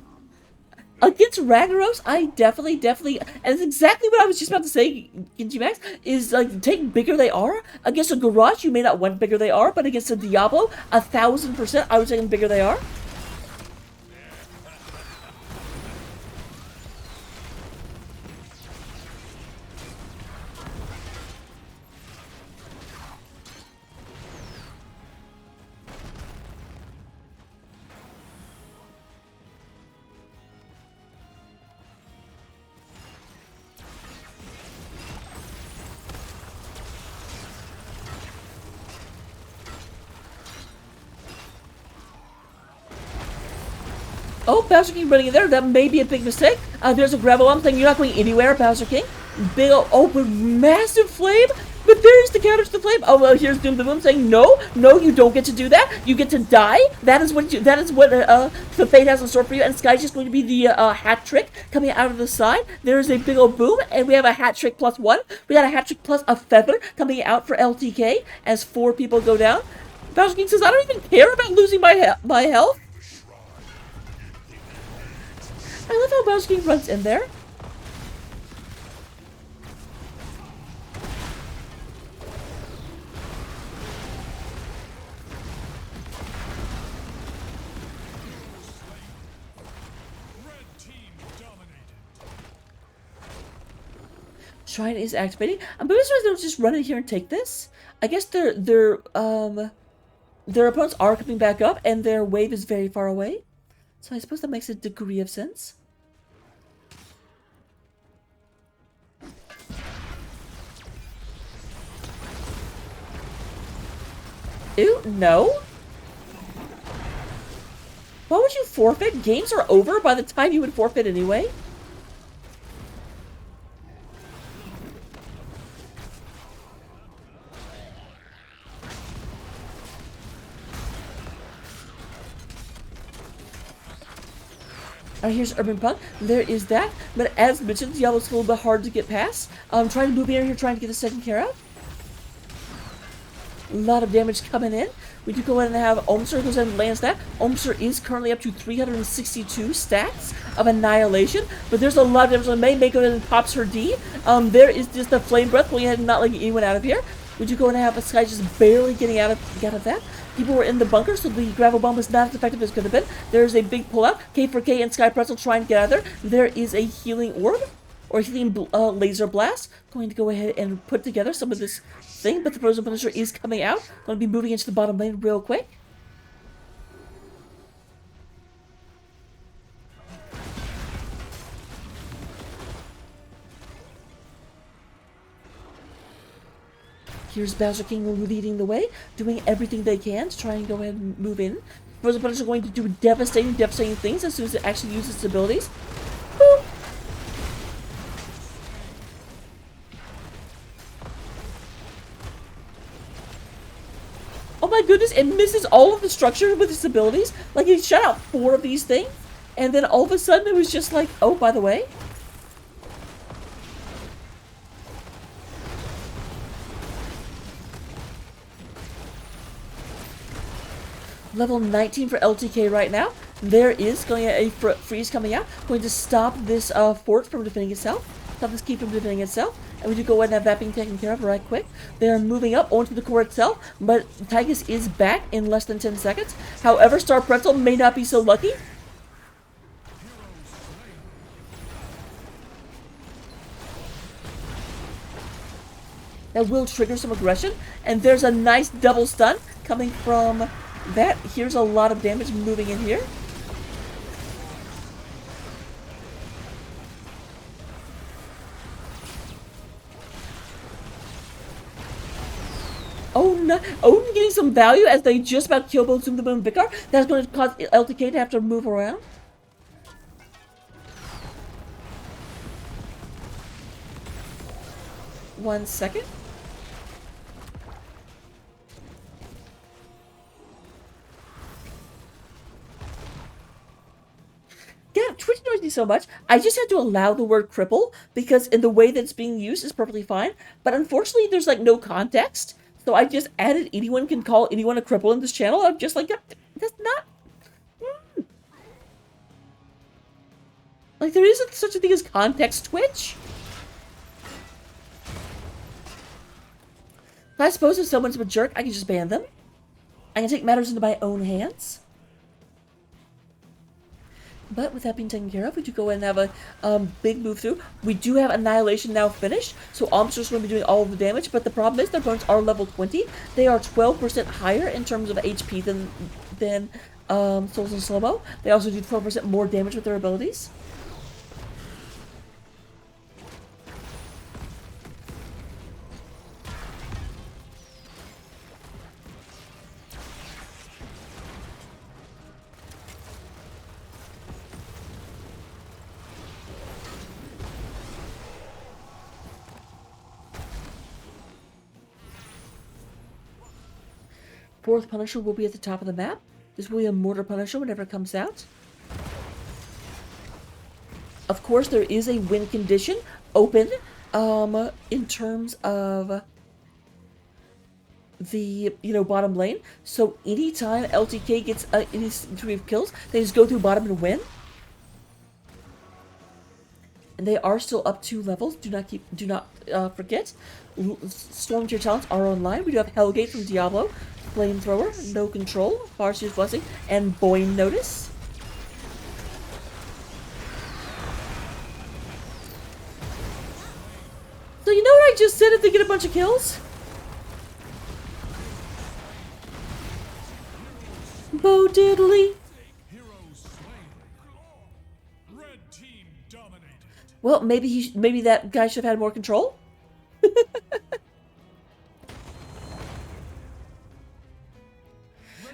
Against Ragnaros, I definitely, and it's exactly what I was just about to say, Genji Max, is, like, take bigger they are. Against a Garrosh, you may not want bigger they are, but against a Diablo, 1000%, I would take them bigger they are. Oh, Bowser King running in there. That may be a big mistake. There's a gravel bomb saying you're not going anywhere, Bowser King. Big open, massive flame. But there's the counter to the flame. Oh, well, here's Doom the Boom saying, no, you don't get to do that. You get to die. That is what the fate has in store for you. And Sky's just going to be the hat trick coming out of the side. There's a big old boom, and we have a hat trick plus 1. We got a hat trick plus a feather coming out for LTK as 4 people go down. Bowser King says, I don't even care about losing my health. I love how Bowser King runs in there. Shrine is activating. I'm pretty sure they'll just run in here and take this. I guess their opponents are coming back up, and their wave is very far away. So I suppose that makes a degree of sense. Ew, no. Why would you forfeit? Games are over by the time you would forfeit anyway. Alright, here's Urban Punk. There is that. But as mentioned, Diablo's a little bit hard to get past. Trying to move in here, trying to get this taken care of. A lot of damage coming in. We do go ahead and have Omser goes ahead and lands that. Omser is currently up to 362 stats of Annihilation. But there's a lot of damage on May. May go ahead and pops her D. There is just the Flame Breath going ahead and not letting anyone out of here. We do go ahead and have this guy just barely getting out of that. People were in the bunker, so the gravel bomb was not as effective as it could have been. There's a big pullout. K4K and Sky Pretzel trying to get out of there. There is a healing orb, or healing laser blast. Going to go ahead and put together some of this thing, but the Frozen Punisher is coming out. Going to be moving into the bottom lane real quick. Here's Bowser King leading the way, doing everything they can to try and go ahead and move in. Frozen Punisher going to do devastating things as soon as it actually uses its abilities. Boom. Oh my goodness, it misses all of the structure with its abilities. Like, he shot out 4 of these things, and then all of a sudden it was just like, oh, by the way. Level 19 for LTK right now. There is going to a freeze coming out. Going to stop this fort from defending itself. Stop this key from defending itself. And we do go ahead and have that being taken care of right quick. They are moving up onto the core itself, but Tygus is back in less than 10 seconds. However, Star Pretzel may not be so lucky. That will trigger some aggression. And there's a nice double stun coming from that. Here's a lot of damage moving in here. Oh no! Odin getting some value as they just about kill both Zoom the Moon and Vicar. That's going to cause LTK to have to move around. One second. Yeah, Twitch annoys me so much. I just had to allow the word cripple because in the way that it's being used is perfectly fine. But unfortunately, there's like no context. So I just added anyone can call anyone a cripple in this channel. I'm just like, that's not... Like, there isn't such a thing as context Twitch. I suppose if someone's a jerk, I can just ban them. I can take matters into my own hands. But with that being taken care of, we do go ahead and have a big move through. We do have Annihilation now finished, so Omster's going to be doing all of the damage, but the problem is their opponents are level 20. They are 12% higher in terms of HP than Souls and Slowmo. They also do 12% more damage with their abilities. Fourth Punisher will be at the top of the map. This will be a Mortar Punisher whenever it comes out. Of course, there is a win condition open in terms of the, bottom lane. So anytime LTK gets any degree of kills, they just go through bottom and win. And they are still up 2 levels. Do not forget. Storm Tier talents are online. We do have Hellgate from Diablo, Flamethrower, No Control, Farseer's Blessing, and Boyne Notice. So you know what I just said if they get a bunch of kills? Bo diddly. Well, maybe that guy should have had more control.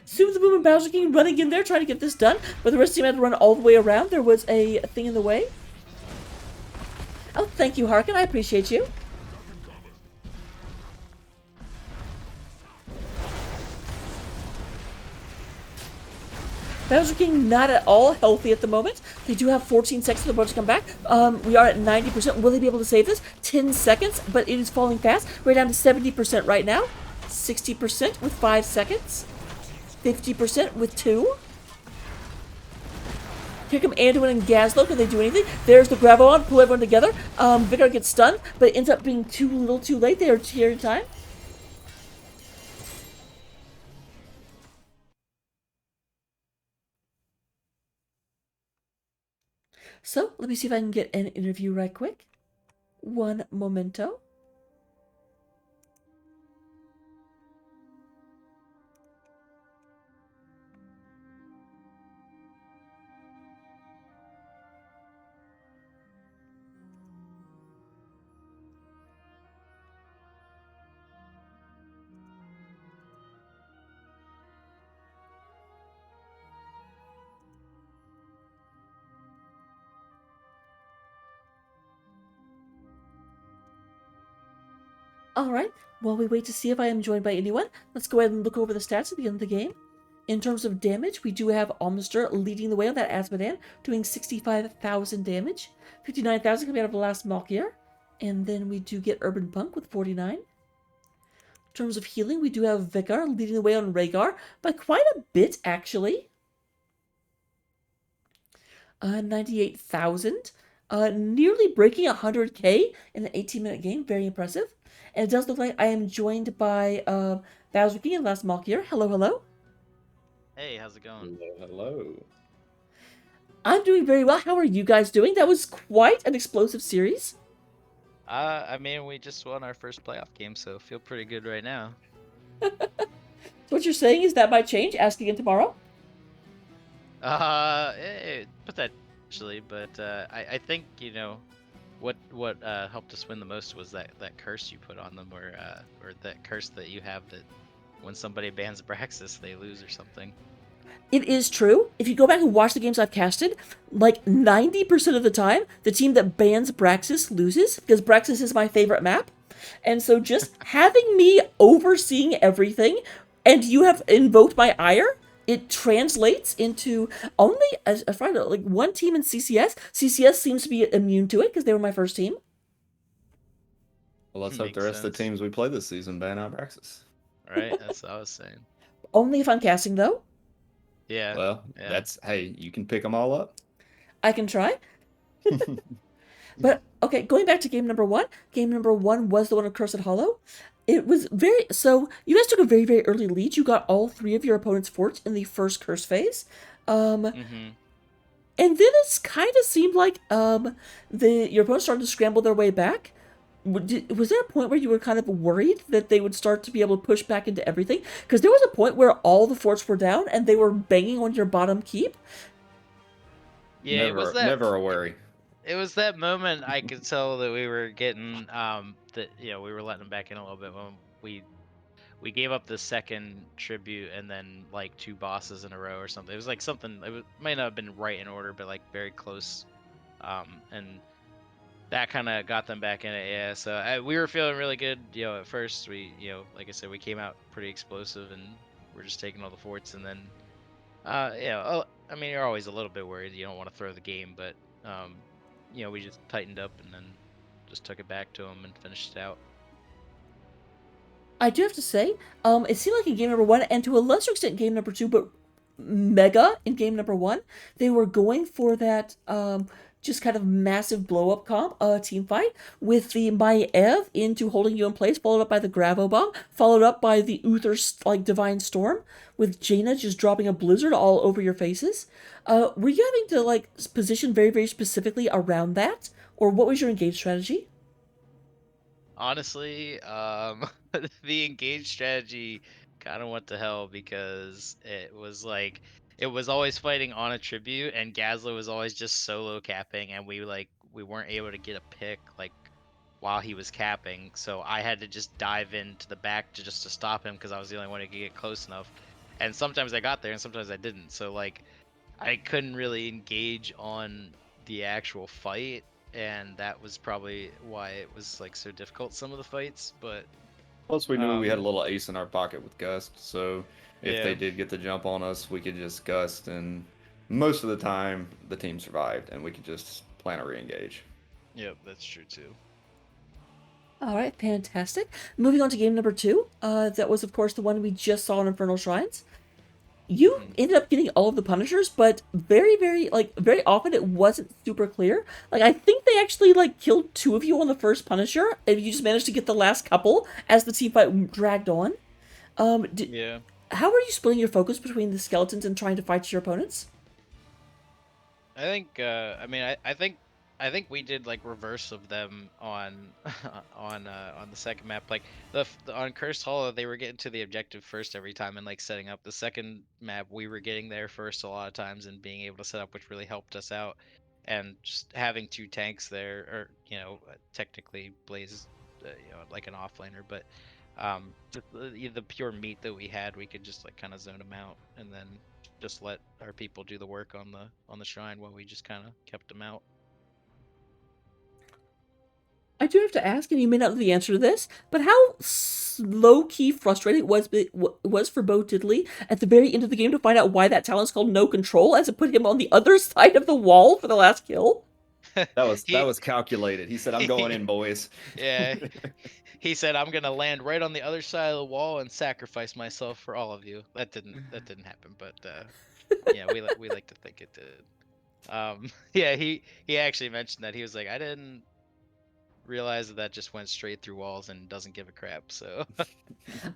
Zoom the Boom and Bowser King running in there trying to get this done, but the rest of the team had to run all the way around. There was a thing in the way. Oh, thank you, Harkin. I appreciate you. Bowser King not at all healthy at the moment. They do have 14 seconds for the boat to come back. We are at 90%. Will they be able to save this? 10 seconds, but it is falling fast. We're down to 70% right now. 60% with 5 seconds. 50% with 2. Here come Anduin and Gazlo. Can they do anything? There's the Gravon. Pull everyone together. Vicar gets stunned, but it ends up being too little too late. They are here in time. So, let me see if I can get an interview right quick. One momento. All right. While we wait to see if I am joined by anyone, let's go ahead and look over the stats at the end of the game. In terms of damage, we do have Almister leading the way on that Asmodan, doing 65,000 damage. 59,000 coming out of the last Malkier. And then we do get Urban Punk with 49. In terms of healing, we do have Vicar leading the way on Rhaegar by quite a bit, actually. 98,000. Nearly breaking 100k in an 18-minute game. Very impressive. And it does look like I am joined by Bowser King and Last Malkier. Hello, hello. Hey, how's it going? Hello. I'm doing very well. How are you guys doing? That was quite an explosive series. I mean, we just won our first playoff game, so feel pretty good right now. So what you're saying is that might change. Ask again tomorrow. Potentially, but I think what helped us win the most was that curse you put on them, or that curse that you have that when somebody bans Braxis, they lose or something. It is true. If you go back and watch the games I've casted, like 90% of the time, the team that bans Braxis loses, because Braxis is my favorite map. And so just having me overseeing everything, and you have invoked my ire, it translates into only, as far as like one team in CCS. CCS seems to be immune to it because they were my first team. Well, let's hope the Makes rest of the sense. teams we play this season ban out Braxis. Right? That's what I was saying. Only if I'm casting, though. Yeah. Well, Yeah. hey, you can pick them all up. I can try. But okay, going back to game number one. Game number one was the one of Cursed Hollow. It was very so. You guys took a very very early lead. You got all three of your opponent's forts in the first curse phase. Mm-hmm. And then it's kind of seemed like your opponents started to scramble their way back. Was there a point where you were kind of worried that they would start to be able to push back into everything? Because there was a point where all the forts were down and they were banging on your bottom keep. Yeah, it was never a worry. It was that moment I could tell that we were getting that we were letting them back in a little bit when we gave up the second tribute and then like two bosses in a row or something. It was like something might not have been right in order, but like very close. And that kind of got them back in it. Yeah, so we were feeling really good. At first we like I said, we came out pretty explosive and we're just taking all the forts, and then I mean, you're always a little bit worried. You don't want to throw the game, but we just tightened up and then just took it back to them and finished it out. I do have to say, it seemed like in game number one, and to a lesser extent game number two, but mega in game number one, they were going for that just kind of massive blow up team fight with the Maev into holding you in place, followed up by the Gravo Bomb, followed up by the Uther like Divine Storm, with Jaina just dropping a blizzard all over your faces. Were you having to like position very very specifically around that, or what was your engage strategy? Honestly, the engage strategy kind of went to hell because it was always fighting on a tribute, and Gazla was always just solo capping, and we weren't able to get a pick like while he was capping, so I had to just dive into the back to stop him because I was the only one who could get close enough. And sometimes I got there, and sometimes I didn't. So like, I couldn't really engage on the actual fight, and that was probably why it was like so difficult some of the fights. But Plus, we knew we had a little ace in our pocket with Gust, so if yeah, they did get the jump on us, we could just Gust, and most of the time the team survived, and we could just plan a re-engage. yep, that's true too. All right, fantastic. Moving on to game number two. That was, of course, the one we just saw in Infernal Shrines. You ended up getting all of the Punishers, but very, very, very often it wasn't super clear. Like, I think they actually, killed two of you on the first Punisher, and you just managed to get the last couple as the team fight dragged on. Yeah. How were you splitting your focus between the skeletons and trying to fight your opponents? I think I think we did like reverse of them on on the second map. Like on Cursed Hollow, they were getting to the objective first every time and like setting up. The second map, we were getting there first a lot of times and being able to set up, which really helped us out. And just having two tanks there, or technically Blaze, like an offlaner, but the pure meat that we had, we could just like kind of zone them out and then just let our people do the work on the shrine while we just kind of kept them out. I do have to ask, and you may not know the answer to this, but how low-key frustrating it was for Bo Diddley at the very end of the game to find out why that talent's called No Control, as it put him on the other side of the wall for the last kill? That He, was calculated. He said, "I'm going in, boys." yeah, he said, "I'm gonna land right on the other side of the wall and sacrifice myself for all of you." That didn't happen, but yeah, we like to think it did. Yeah, he actually mentioned that he was like, I didn't realize that just went straight through walls and doesn't give a crap. So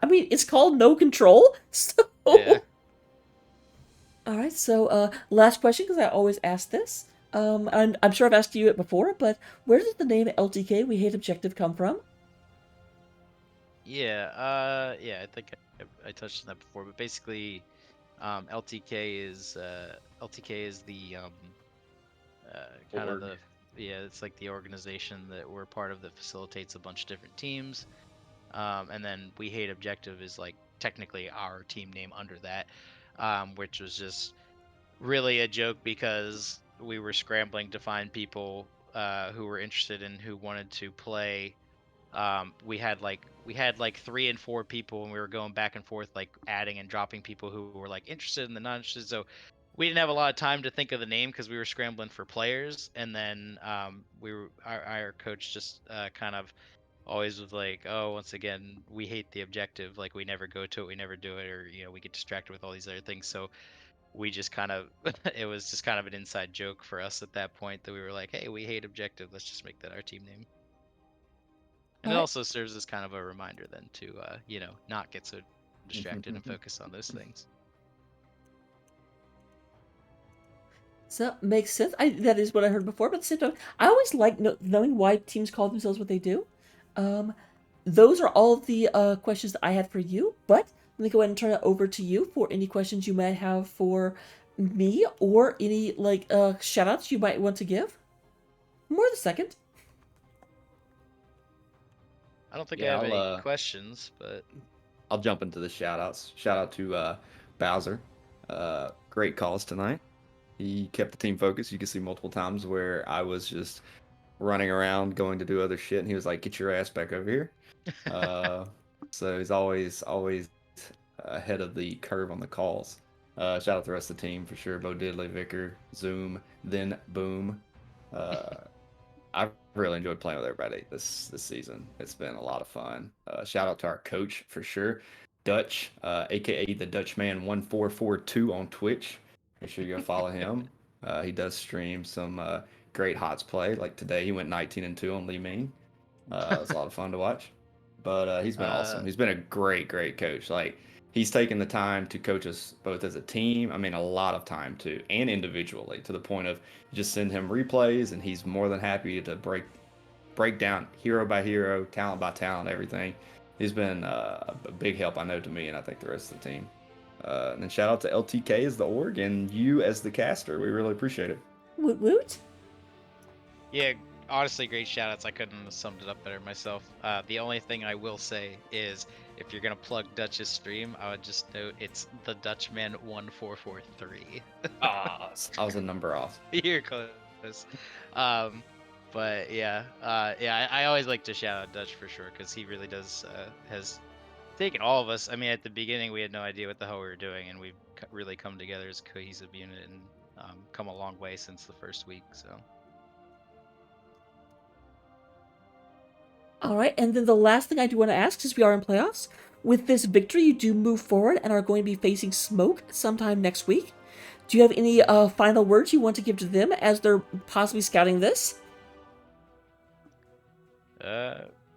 I mean, it's called No Control, yeah, so... Alright, so, last question, because I always ask this. And I'm sure I've asked you it before, but where does the name LTK, We Hate Objective, come from? yeah. I think I touched on that before, but basically, LTK is the kind of Org. the yeah, it's like the organization that we're part of that facilitates a bunch of different teams. And then We Hate Objective is like technically our team name under that, which was just really a joke because we were scrambling to find people who were interested and who wanted to play. We had like 3 and 4 people, and we were going back and forth like adding and dropping people who were like interested and the not interested. So we didn't have a lot of time to think of the name because we were scrambling for players. And then our coach just kind of always was like, oh, once again, we hate the objective. Like we never go to it, we never do it, or we get distracted with all these other things. So we just kind of it was just kind of an inside joke for us at that point that we were like, hey, we hate objective. Let's just make that our team name. And it Alright, also serves as kind of a reminder then to not get so distracted and focus on those things. so makes sense. That is what I heard before, but at the same time, I always like knowing why teams call themselves what they do. Um, those are all of the questions that I had for you, but let me go ahead and turn it over to you for any questions you might have for me or any shout outs you might want to give. More the second. I don't think I Yeah, have any questions, but I'll jump into the shout outs. Shout out to Bowser. Great calls tonight. He kept the team focused. You can see multiple times where I was just running around going to do other shit, and he was like, "Get your ass back over here." Uh, so he's always ahead of the curve on the calls. Shout out to the rest of the team for sure. Bo Diddley, Vicar, Zoom, then Boom. Uh, I've really enjoyed playing with everybody this season. It's been a lot of fun. Shout out to our coach for sure, Dutch, aka the Dutchman 1442 on Twitch. Make sure you go follow him. He does stream some great HOTS play. Like today, he went 19-2 on Lee Ming. It was a lot of fun to watch. But he's been awesome. He's been a great coach. Like he's taken the time to coach us both as a team. I mean, a lot of time too, and individually, to the point of just send him replays, and he's more than happy to break down hero by hero, talent by talent, everything. He's been a big help, I know, to me, and I think the rest of the team. And then shout out to LTK as the org and you as the caster. We really appreciate it. Woot woot. yeah, honestly, great shout outs. I couldn't have summed it up better myself. The only thing I will say is if you're gonna plug Dutch's stream, I would just note it's the Dutchman 1443. I was a number off. You're close. Um, but yeah, I always like to shout out Dutch for sure because he really does has taken all of us. I mean, at the beginning we had no idea what the hell we were doing, and we've really come together as a cohesive unit and come a long way since the first week. So. All right, and then the last thing I do want to ask, since we are in playoffs, with this victory, you do move forward and are going to be facing Smoke sometime next week. Do you have any final words you want to give to them as they're possibly scouting this?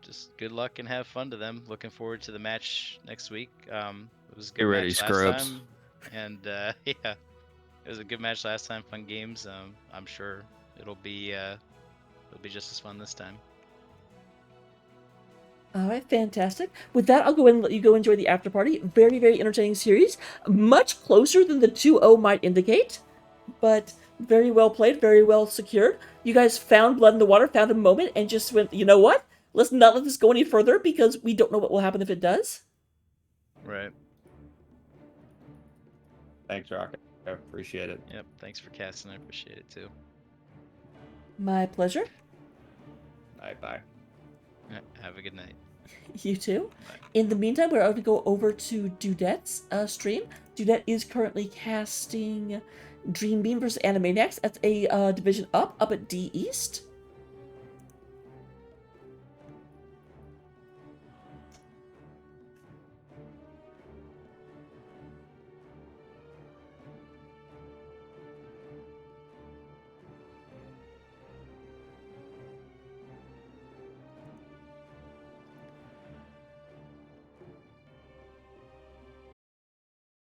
Just good luck and have fun to them. Looking forward to the match next week. It was a Get good ready, match last scrubs. time, and yeah, it was a good match last time. Fun games. I'm sure it'll be just as fun this time. All right, fantastic. With that, I'll go ahead and let you go enjoy the after party. Very, very entertaining series. Much closer than the 2-0 might indicate, but very well played, very well secured. You guys found blood in the water, found a moment, and just went, you know what? Let's not let this go any further because we don't know what will happen if it does. Right. Thanks, Rocket. I appreciate it. Yep. Thanks for casting. I appreciate it too. My pleasure. Bye bye. Have a good night. You too. Bye. In the meantime, we're going to go over to Dudette's stream. Dudette is currently casting Dream Beam versus Animaniacs. That's a division up at D East.